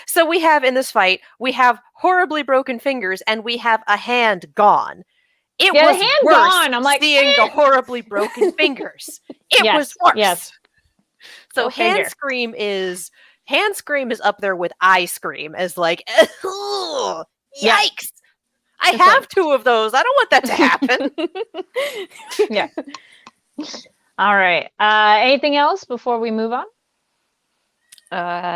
So we have in this fight, we have horribly broken fingers and we have a hand gone. It was the hand worse gone. I'm like, seeing the horribly broken fingers. It was worse. Yes. So hand scream is up there with eye scream as yikes. I have 2 of those. I don't want that to happen. Yeah. All right. Anything else before we move on?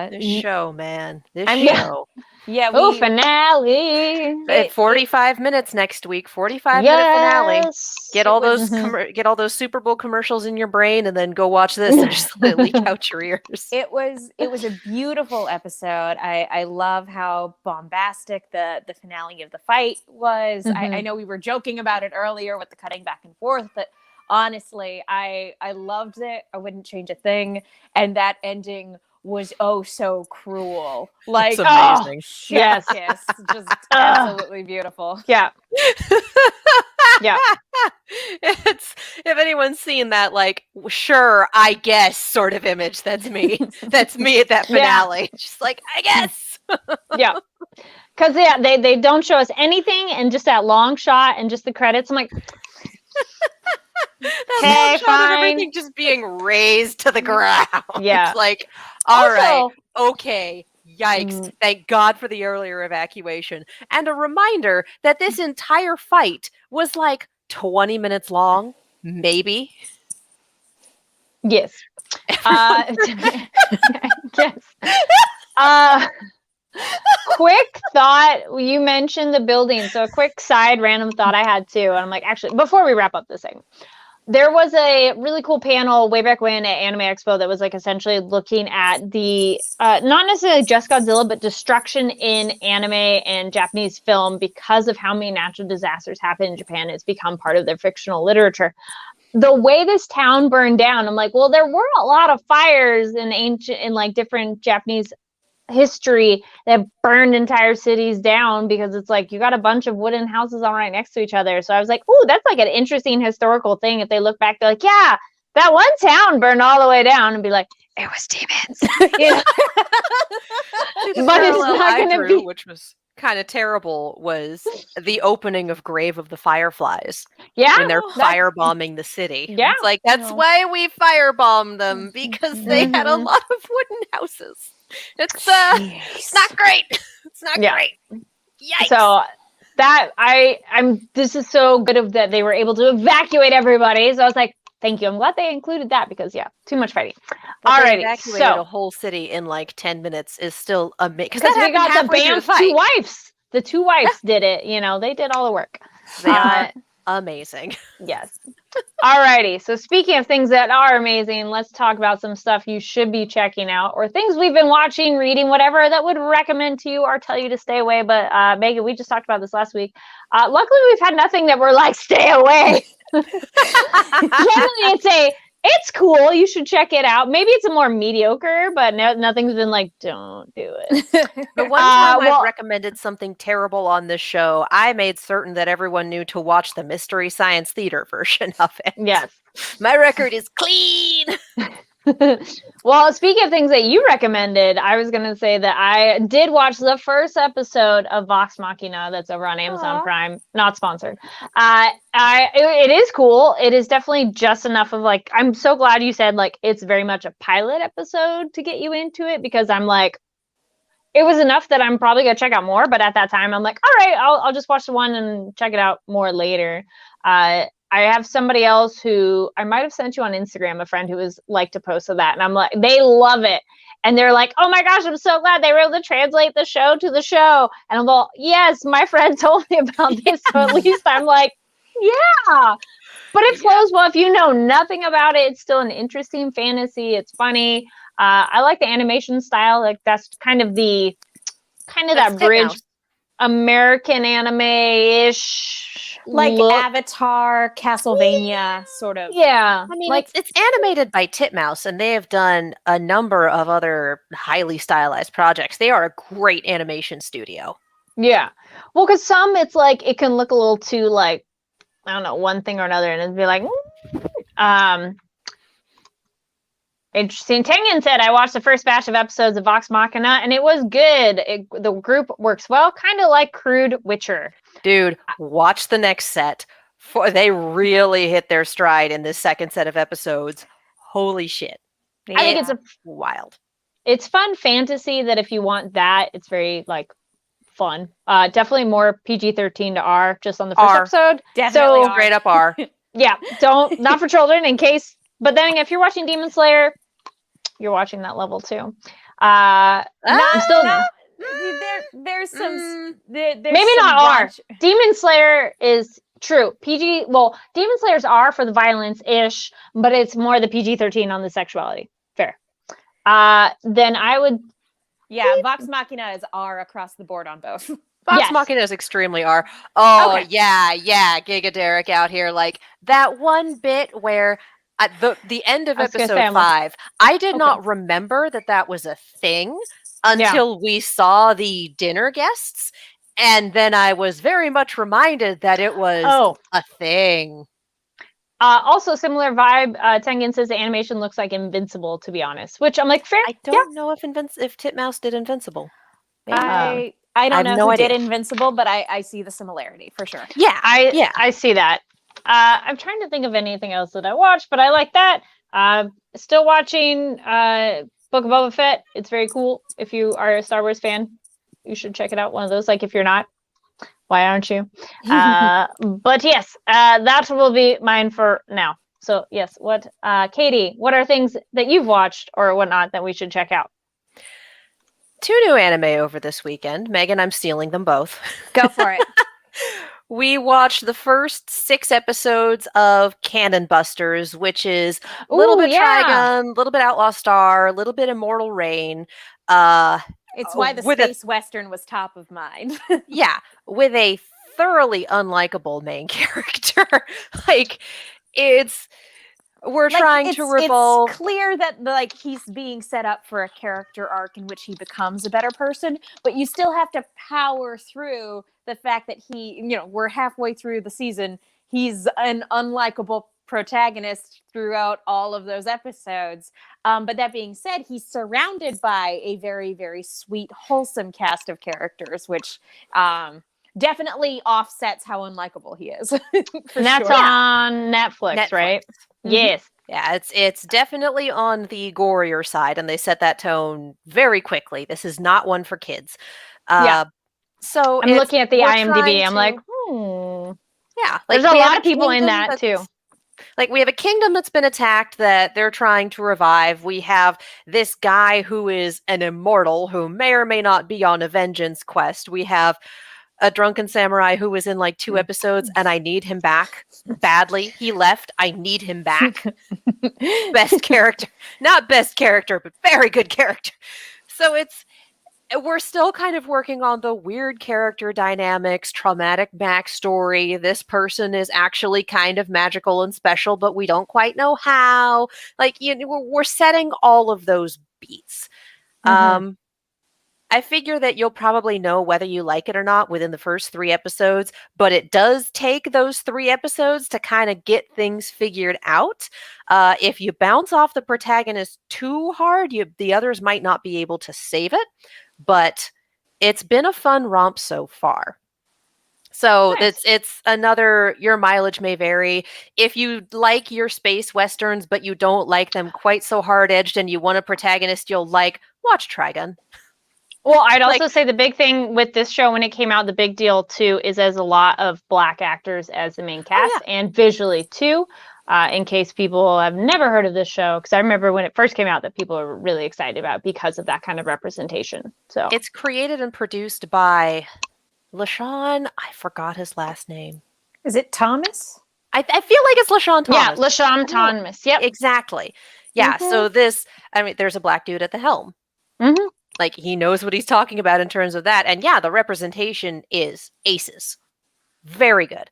This show, man. This show. Yeah. Finale. 45 minutes next week. 45-minute finale. Get all those Super Bowl commercials in your brain, and then go watch this and just let it leak out your ears. It was a beautiful episode. I love how bombastic the finale of the fight was. I know we were joking about it earlier with the cutting back and forth, but honestly, I loved it. I wouldn't change a thing. And that ending was so cruel. Like, amazing. Yes. Just absolutely beautiful. Yeah. Yeah. It's, if anyone's seen that, sure, I guess sort of image, that's me. That's me at that finale. Yeah. Just I guess. Yeah. Because they don't show us anything, and just that long shot and just the credits. I'm like, Okay, Long shot of fine. everything just being razed to the ground. Yeah. It's like, all right, Also, okay, yikes. Thank God for the earlier evacuation. And a reminder that this entire fight was like 20 minutes long, maybe. yes. Yes. Quick thought. You mentioned the building, so a quick side random thought I had too. And I'm like, actually, before we wrap up this thing, there was a really cool panel way back when at Anime Expo that was like essentially looking at the not necessarily just Godzilla, but destruction in anime and Japanese film because of how many natural disasters happen in Japan. It's become part of their fictional literature. The way this town burned down, I'm like, well, there were a lot of fires in like different Japanese history that burned entire cities down because it's like you got a bunch of wooden houses all right next to each other. So I was like, ooh, that's like an interesting historical thing. If they look back, they're like, yeah, that one town burned all the way down, and be like, it was demons. You know? But it's not going to be. Which was kind of terrible, was the opening of Grave of the Fireflies. Yeah. When they're firebombing the city. Yeah. It's like, that's why we firebombed them, because they had a lot of wooden houses. It's not great. It's not great. Yikes. So that I'm this is so good of that they were able to evacuate everybody. So I was like, thank you. I'm glad they included that because too much fighting. Alrighty, evacuated a whole city in like 10 minutes is still amazing. Because we got the band's two wives. The two wives did it. You know, they did all the work. They are amazing. Yes. Alrighty. So speaking of things that are amazing, let's talk about some stuff you should be checking out or things we've been watching, reading, whatever that would recommend to you or tell you to stay away. But Megan, we just talked about this last week. Luckily, we've had nothing that we're like, stay away. Generally, it's cool. You should check it out. Maybe it's a more mediocre, but nothing's been like, don't do it. The one time I've recommended something terrible on this show, I made certain that everyone knew to watch the Mystery Science Theater version of it. Yes. My record is clean. Well, speaking of things that you recommended, I was going to say that I did watch the first episode of Vox Machina that's over on Amazon Prime, not sponsored. It is cool. It is definitely just enough of like, I'm so glad you said like, it's very much a pilot episode to get you into it because I'm like, it was enough that I'm probably going to check out more. But at that time, I'm like, all right, I'll just watch the one and check it out more later. I have somebody else who I might have sent you on Instagram, a friend who was like to post of that. And I'm like, they love it. And they're like, oh my gosh, I'm so glad they were able to translate the show to the show. And I'm like, yes, my friend told me about this. So at least I'm like, yeah. But it flows well. If you know nothing about it, it's still an interesting fantasy. It's funny. I like the animation style. Like that's kind of that bridge. American anime-ish, like look. Avatar, Castlevania, sort of. Yeah, I mean, like it's animated by Titmouse, and they have done a number of other highly stylized projects. They are a great animation studio. Yeah, well, because some it's like it can look a little too like I don't know one thing or another, and it'd be like, Interesting. Tengen said, I watched the first batch of episodes of Vox Machina, and it was good. The group works well, kind of like Crude Witcher. Dude, watch the next set. They really hit their stride in this second set of episodes. Holy shit. Yeah. I think it's wild. It's fun fantasy that if you want that, it's very, like, fun. Definitely more PG-13 to R, just on the first episode. Definitely so, straight up R. Yeah, not for children, in case... But then if you're watching Demon Slayer, you're watching that level too. There's some maybe not R. Demon Slayer is true. PG. Well, Demon Slayer's R for the violence-ish, but it's more the PG-13 on the sexuality. Fair. Then I would. Yeah, Vox Machina is R across the board on both. Vox Machina is extremely R. Oh okay. yeah, Giga Derek out here like that one bit where. At the end of episode 5, I did not remember that was a thing until we saw the dinner guests, and then I was very much reminded that it was a thing. Also, similar vibe. Tengen says the animation looks like Invincible, to be honest, which I'm like, fair. I don't know if Titmouse did Invincible. I don't know who did Invincible, but I see the similarity for sure. Yeah, I see that. I'm trying to think of anything else that I watched, but I like that. Still watching Book of Boba Fett. It's very cool. If you are a Star Wars fan, you should check it out. One of those. Like, if you're not, why aren't you? But yes, that will be mine for now. So yes, what, Katie, what are things that you've watched or whatnot that we should check out? 2 new anime over this weekend. Megan, I'm stealing them both. Go for it. We watched the first 6 episodes of Cannon Busters, which is a little bit Trigun, a little bit Outlaw Star, a little bit Immortal Rain. It's why the space western was top of mind. Yeah, with a thoroughly unlikable main character. Like, we're trying to revolve. It's clear that he's being set up for a character arc in which he becomes a better person, but you still have to power through the fact that we're halfway through the season. He's an unlikable protagonist throughout all of those episodes. But that being said, he's surrounded by a very, very sweet, wholesome cast of characters, which definitely offsets how unlikable he is. And that's on Netflix, right? Mm-hmm. Yes. Yeah, it's definitely on the gorier side, and they set that tone very quickly. This is not one for kids. So I'm looking at the IMDb. I'm like, yeah, there's a lot of people in that too. Like, we have a kingdom that's been attacked that they're trying to revive. We have this guy who is an immortal who may or may not be on a vengeance quest. We have a drunken samurai who was in 2 episodes, and I need him back badly. He left. I need him back. Best character. Not best character, but very good character. So we're still kind of working on the weird character dynamics, traumatic backstory. This person is actually kind of magical and special, but we don't quite know how. We're setting all of those beats. Mm-hmm. I figure that you'll probably know whether you like it or not within the first 3 episodes, but it does take those 3 episodes to kind of get things figured out. If you bounce off the protagonist too hard, the others might not be able to save it, but it's been a fun romp so far. So nice. It's another, your mileage may vary. If you like your space westerns, but you don't like them quite so hard-edged and you want a protagonist you'll like, watch Trigun. Well, I'd also say the big thing with this show when it came out, the big deal too, is there's a lot of Black actors as the main cast and visually too, in case people have never heard of this show. Because I remember when it first came out that people were really excited about because of that kind of representation. So it's created and produced by LaShawn. I forgot his last name. Is it Thomas? I feel like it's LaShawn Thomas. Yeah, LaShawn Thomas. Yep. Exactly. Yeah. Mm-hmm. So there's a Black dude at the helm. Mm-hmm. He knows what he's talking about in terms of that. And yeah, the representation is aces. Very good.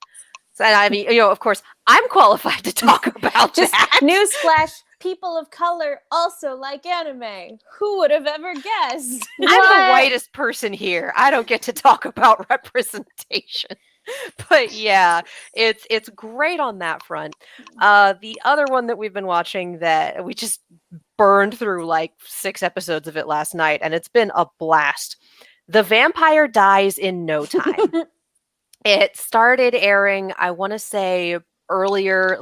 So, and I mean, of course, I'm qualified to talk about that. Newsflash, people of color also like anime. Who would have ever guessed? I'm the whitest person here. I don't get to talk about representation. But yeah, it's great on that front. The other one that we've been watching that we just burned through 6 episodes of it last night, and it's been a blast. The Vampire Dies in No Time. It started airing, I want to say earlier,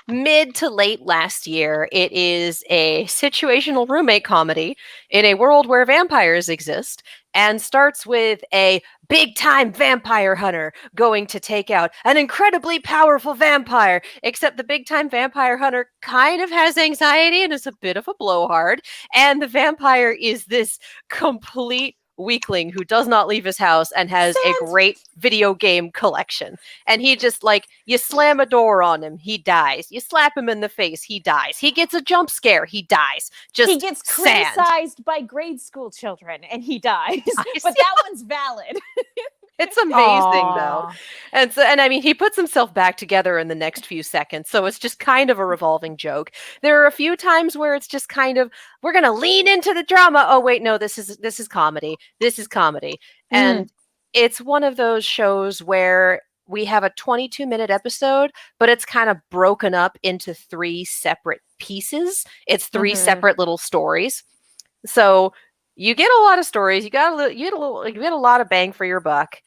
mid to late last year. It is a situational roommate comedy in a world where vampires exist, and starts with a big-time vampire hunter going to take out an incredibly powerful vampire, except the big-time vampire hunter kind of has anxiety and is a bit of a blowhard, and the vampire is this complete weakling who does not leave his house and has a great video game collection. And he just you slam a door on him, he dies. You slap him in the face, he dies. He gets a jump scare, he dies. He gets criticized by grade school children and he dies. But that one's valid. It's amazing though. And I mean, he puts himself back together in the next few seconds. So it's just kind of a revolving joke. There are a few times where it's just kind of, we're going to lean into the drama. Oh wait, no, this is comedy. This is comedy. And it's one of those shows where we have a 22-minute episode, but it's kind of broken up into 3 separate pieces. It's 3 separate little stories. So you get a lot of stories. You get a lot of bang for your buck.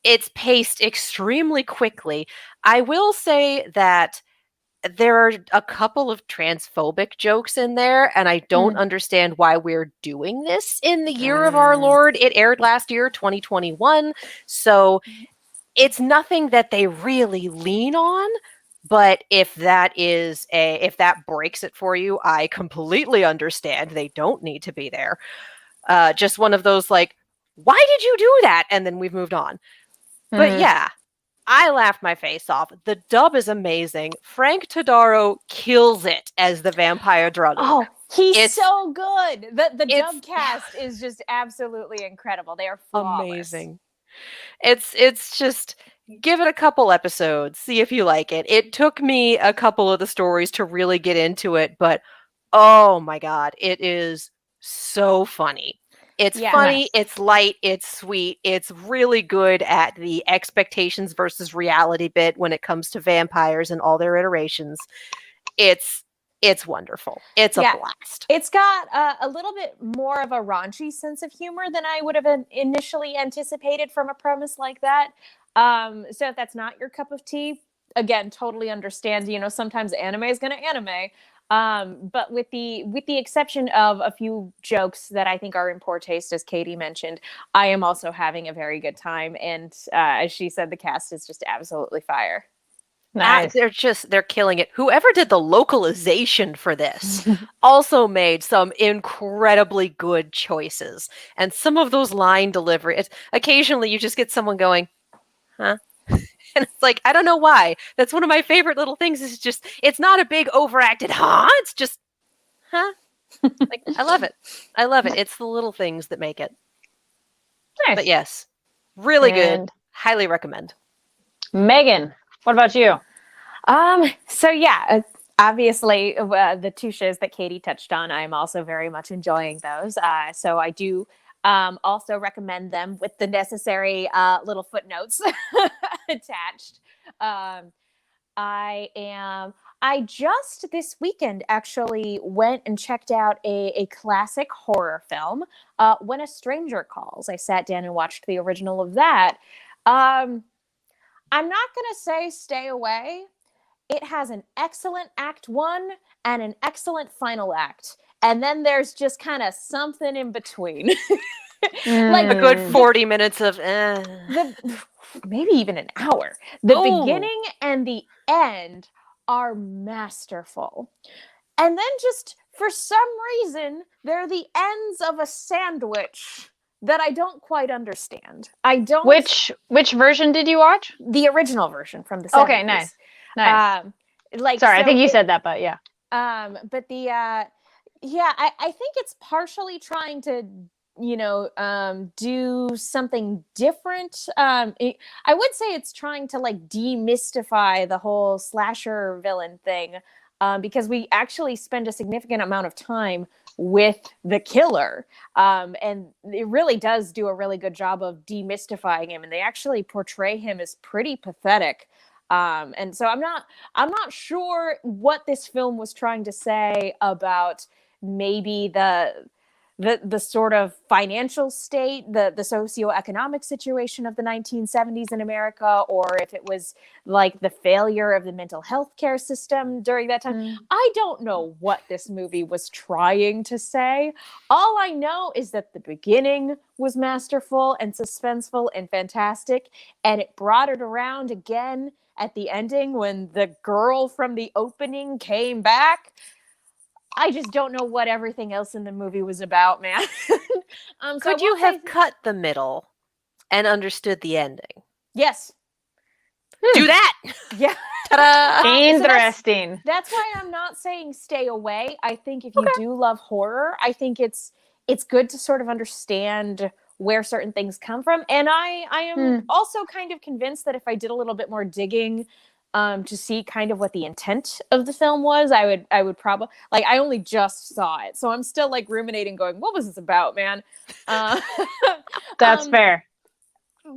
it's paced extremely quickly. I will say that there are a couple of transphobic jokes in there, and I don't understand why we're doing this in the year of our Lord. It aired last year, 2021. So it's nothing that they really lean on. But if that breaks it for you, I completely understand. They don't need to be there. Just one of those like, why did you do that? And then we've moved on. But yeah, I laughed my face off. The dub is amazing. Frank Todaro kills it as the vampire drugger. Oh, he's so good. The dub cast is just absolutely incredible. They are flawless. Amazing. It's just, give it a couple episodes, see if you like it. It took me a couple of the stories to really get into it, but oh my god, it is so funny. It's funny, it's light, it's sweet, it's really good at the expectations versus reality bit when it comes to vampires and all their iterations. It's wonderful. It's a blast. It's got a little bit more of a raunchy sense of humor than I would have initially anticipated from a premise like that. So if that's not your cup of tea, again, totally understand. You know, sometimes anime is going to anime. But with the exception of a few jokes that I think are in poor taste, as Katie mentioned, I am also having a very good time. And as she said, the cast is just absolutely fire. Nice. They're killing it. Whoever did the localization for this also made some incredibly good choices. And some of those line delivery, occasionally you just get someone going, huh? And it's like, I don't know why. That's one of my favorite little things, is just, it's not a big overacted, huh? It's just, huh? Like, I love it. I love it. It's the little things that make it. Nice. But yes, really good. Highly recommend. Megan, what about you? So yeah, obviously the two shows that Katie touched on, I'm also very much enjoying those. So I do also recommend them with the necessary little footnotes attached. I just this weekend actually went and checked out a classic horror film, When a Stranger Calls. I sat down and watched the original of that. I'm not going to say stay away. It has an excellent act 1 and an excellent final act. And then there's just kind of something in between. Like a good 40 minutes of maybe even an hour. The beginning and the end are masterful. And then just for some reason, they're the ends of a sandwich that I don't quite understand. I don't. Which version did you watch? The original version from the 70s. Okay, nice. Sorry, I think you said that, but yeah. But the I think it's partially trying to, do something different. I would say it's trying to like demystify the whole slasher villain thing, because we actually spend a significant amount of time with the killer, and it really does do a really good job of demystifying him, and they actually portray him as pretty pathetic. And so I'm not sure what this film was trying to say about maybe the sort of financial state, the socioeconomic situation of the 1970s in America, or if it was like the failure of the mental health care system during that time. I don't know what this movie was trying to say. All I know is that the beginning was masterful and suspenseful and fantastic, and it brought it around again at the ending when the girl from the opening came back. I just don't know what everything else in the movie was about, man. Could you have cut the middle and understood the ending? Yes. Do that! Yeah. Ta-da! Interesting. So that's why I'm not saying stay away. I think if you do love horror, I think it's good to sort of understand where certain things come from. And I am also kind of convinced that if I did a little bit more digging, to see kind of what the intent of the film was, I would probably, like, I only just saw it, so I'm still like ruminating going, what was this about, man? That's fair.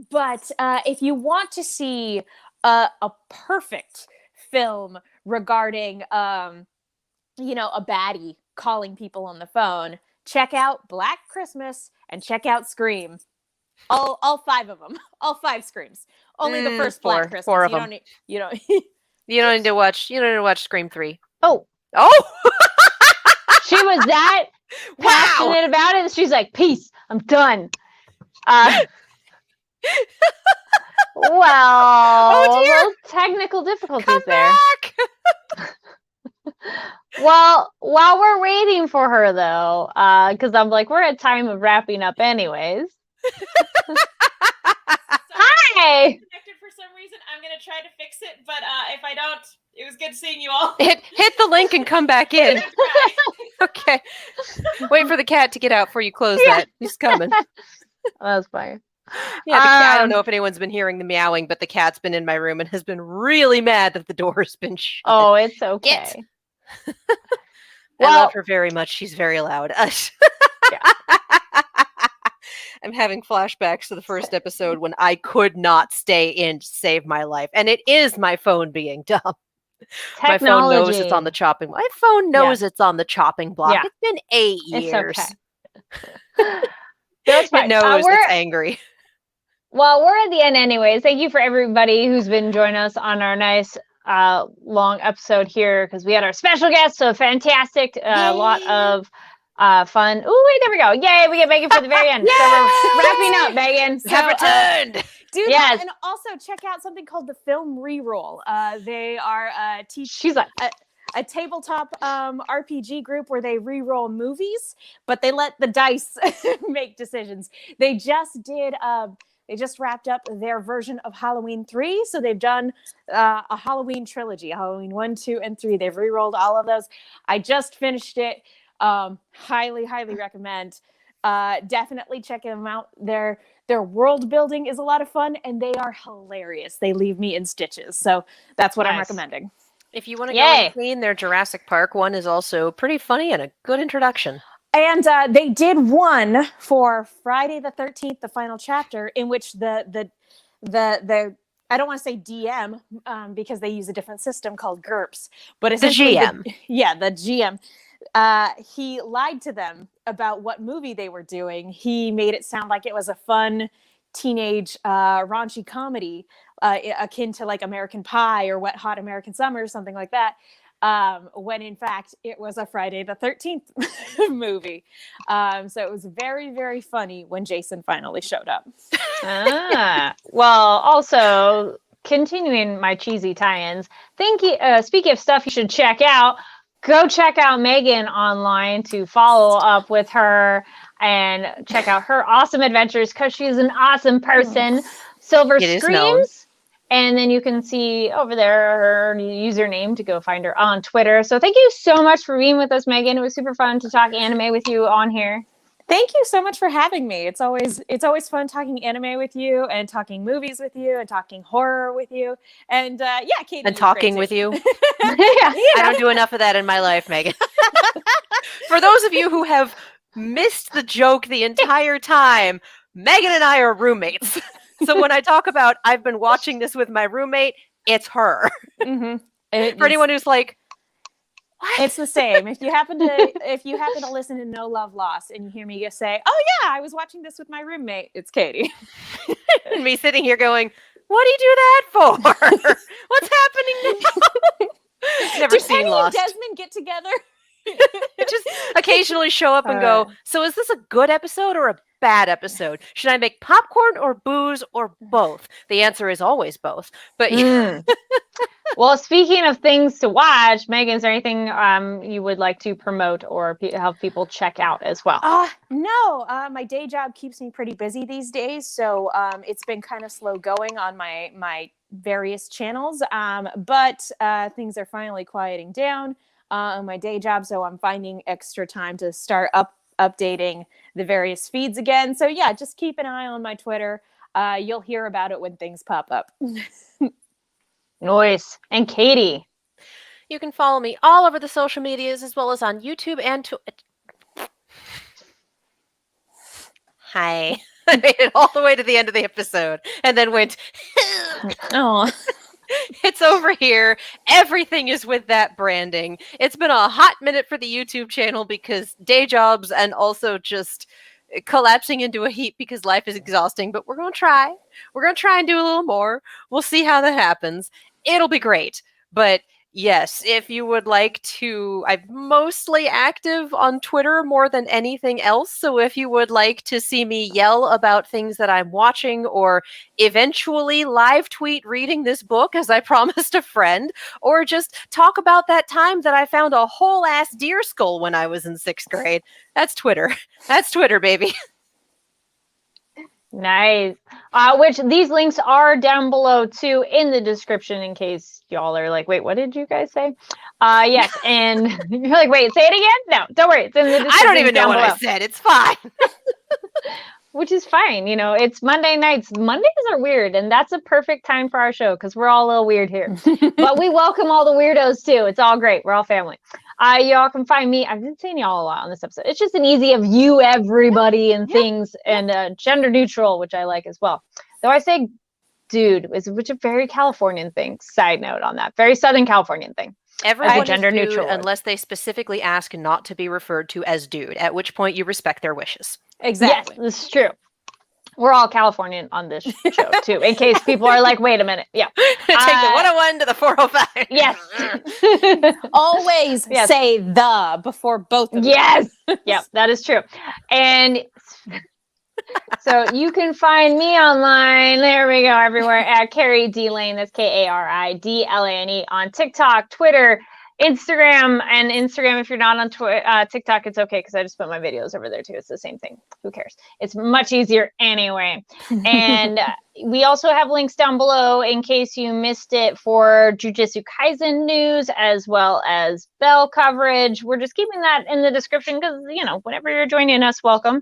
But if you want to see a perfect film regarding a baddie calling people on the phone, check out Black Christmas and check out Scream. All 5 of them. All 5 Screams. Only the first Black Christmas. 4 of you them. don't need. You don't. You don't need to watch. You don't need to watch Scream 3. Oh, she was that Wow. passionate about it. She's like, peace, I'm done. Well, dear. technical difficulties Come there. back. Well, while we're waiting for her though, because I'm like, we're at time of wrapping up anyways. Hi. Connected for some reason. I'm gonna try to fix it, but if I don't, it was good seeing you all. Hit the link and come back in. Okay. Wait for the cat to get out before you close that. He's coming. That was fine. Yeah, the cat, I don't know if anyone's been hearing the meowing, but the cat's been in my room and has been really mad that the door's been shut. Oh, it's okay. I love her very much. She's very loud. I'm having flashbacks to the first episode when I could not stay in to save my life. And it is my phone being dumb. My phone knows it's on the chopping block. My phone knows it's on the chopping block. Yeah. It's been 8 years. It's okay. That's fine. It knows it's angry. Well, we're at the end anyways. Thank you for everybody who's been joining us on our nice long episode here, because we had our special guest, so fantastic. A lot of fun. Oh, wait, there we go. Yay, we get Megan for the very end. So we're wrapping up, Megan. So, Have returned. Dude, yes. And also check out something called the Film Reroll. They are she's like a tabletop RPG group where they re-roll movies, but they let the dice make decisions. They just wrapped up their version of Halloween 3. So they've done a Halloween trilogy, Halloween 1, 2, and 3. They've re-rolled all of those. I just finished it. Highly recommend. Definitely check them out. Their world building is a lot of fun, and they are hilarious. They leave me in stitches. So that's what I'm recommending. If you want to go and clean, their Jurassic Park one is also pretty funny and a good introduction. And they did one for Friday the 13th, the final chapter, in which the I don't want to say DM because they use a different system called GURPS, but essentially the GM. The GM. He lied to them about what movie they were doing. He made it sound like it was a fun teenage raunchy comedy akin to like American Pie or Wet Hot American Summer or something like that. When in fact it was a Friday the 13th movie. So it was very, very funny when Jason finally showed up. Well, also continuing my cheesy tie-ins, speaking of stuff you should check out, go check out Megan online to follow up with her and check out her awesome adventures, because she's an awesome person. Silver Screams. And then you can see over there her username to go find her on Twitter. So thank you so much for being with us, Megan. It was super fun to talk anime with you on here. Thank you so much for having me. It's always fun talking anime with you and talking movies with you and talking horror with you. And Katie. And talking with you. I don't do enough of that in my life, Megan. For those of you who have missed the joke the entire time, Megan and I are roommates. So when I talk about I've been watching this with my roommate, it's her. Mm-hmm. For anyone who's like, what? It's the same. If you happen to listen to No Love Lost and you hear me just say, "Oh yeah, I was watching this with my roommate," it's Katie. And me sitting here going, "What do you do that for? What's happening now?" Never seen Penny Lost. And Desmond get together. Just occasionally show up and go, "So is this a good episode or a bad episode? Should I make popcorn or booze or both?" The answer is always both. But Well, speaking of things to watch, Megan, is there anything you would like to promote or have people check out as well? No, my day job keeps me pretty busy these days, so it's been kind of slow going on my various channels. But things are finally quieting down on my day job, so I'm finding extra time to start updating the various feeds again. So yeah, just keep an eye on my Twitter. You'll hear about it when things pop up. Nice. And Katie? You can follow me all over the social medias as well as on YouTube and Hi. I made it all the way to the end of the episode and then went, Oh. It's over here. Everything is with that branding. It's been a hot minute for the YouTube channel because day jobs and also just collapsing into a heap because life is exhausting, but we're going to try. We're going to try and do a little more. We'll see how that happens. It'll be great. But yes, if you would like to, I'm mostly active on Twitter more than anything else. So if you would like to see me yell about things that I'm watching, or eventually live tweet reading this book as I promised a friend, or just talk about that time that I found a whole ass deer skull when I was in 6th grade, that's Twitter. That's Twitter, baby. Nice. Which these links are down below too in the description in case y'all are like, wait, what did you guys say? Yes, and you're like, wait, say it again? No, don't worry. It's in the description. I don't even know what I said. It's fine. Which is fine. You know, it's Monday nights. Mondays are weird, and that's a perfect time for our show because we're all a little weird here. But we welcome all the weirdos too. It's all great. We're all family. Y'all can find me. I've been saying y'all a lot on this episode. It's just an easy of you, everybody, and things, and gender neutral, which I like as well. Though I say dude, which is a very Californian thing. Side note on that. Very Southern Californian thing. Everyone is gender dude neutral unless they specifically ask not to be referred to as dude, at which point you respect their wishes. Exactly. Yes, this is true. We're all Californian on this show too, in case people are like, wait a minute. Yeah. Take the 101 to the 405. Yes. Always say the before both of them. Yes. Yep, that is true. And so you can find me online. There we go, everywhere at Carrie D Lane. That's KARIDLANE on TikTok, Twitter, Instagram. And Instagram, if you're not on TikTok, it's okay because I just put my videos over there too. It's the same thing. Who cares? It's much easier anyway. And we also have links down below in case you missed it for Jujutsu Kaisen news as well as Bell coverage. We're just keeping that in the description because, you know, whenever you're joining us, welcome.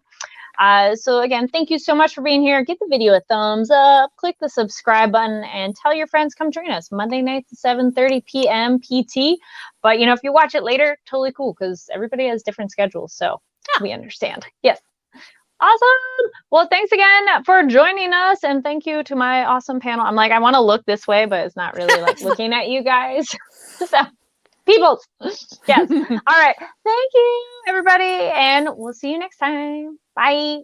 So again, thank you so much for being here. Give the video a thumbs up, click the subscribe button, and tell your friends come join us Monday nights at 7:30 p.m. PT. But you know, if you watch it later, totally cool because everybody has different schedules, so we understand. Yes. Awesome. Well, thanks again for joining us, and thank you to my awesome panel. I'm like, I want to look this way, but it's not really like looking at you guys. So, peoples. Yes. All right. Thank you, everybody, and we'll see you next time. Bye.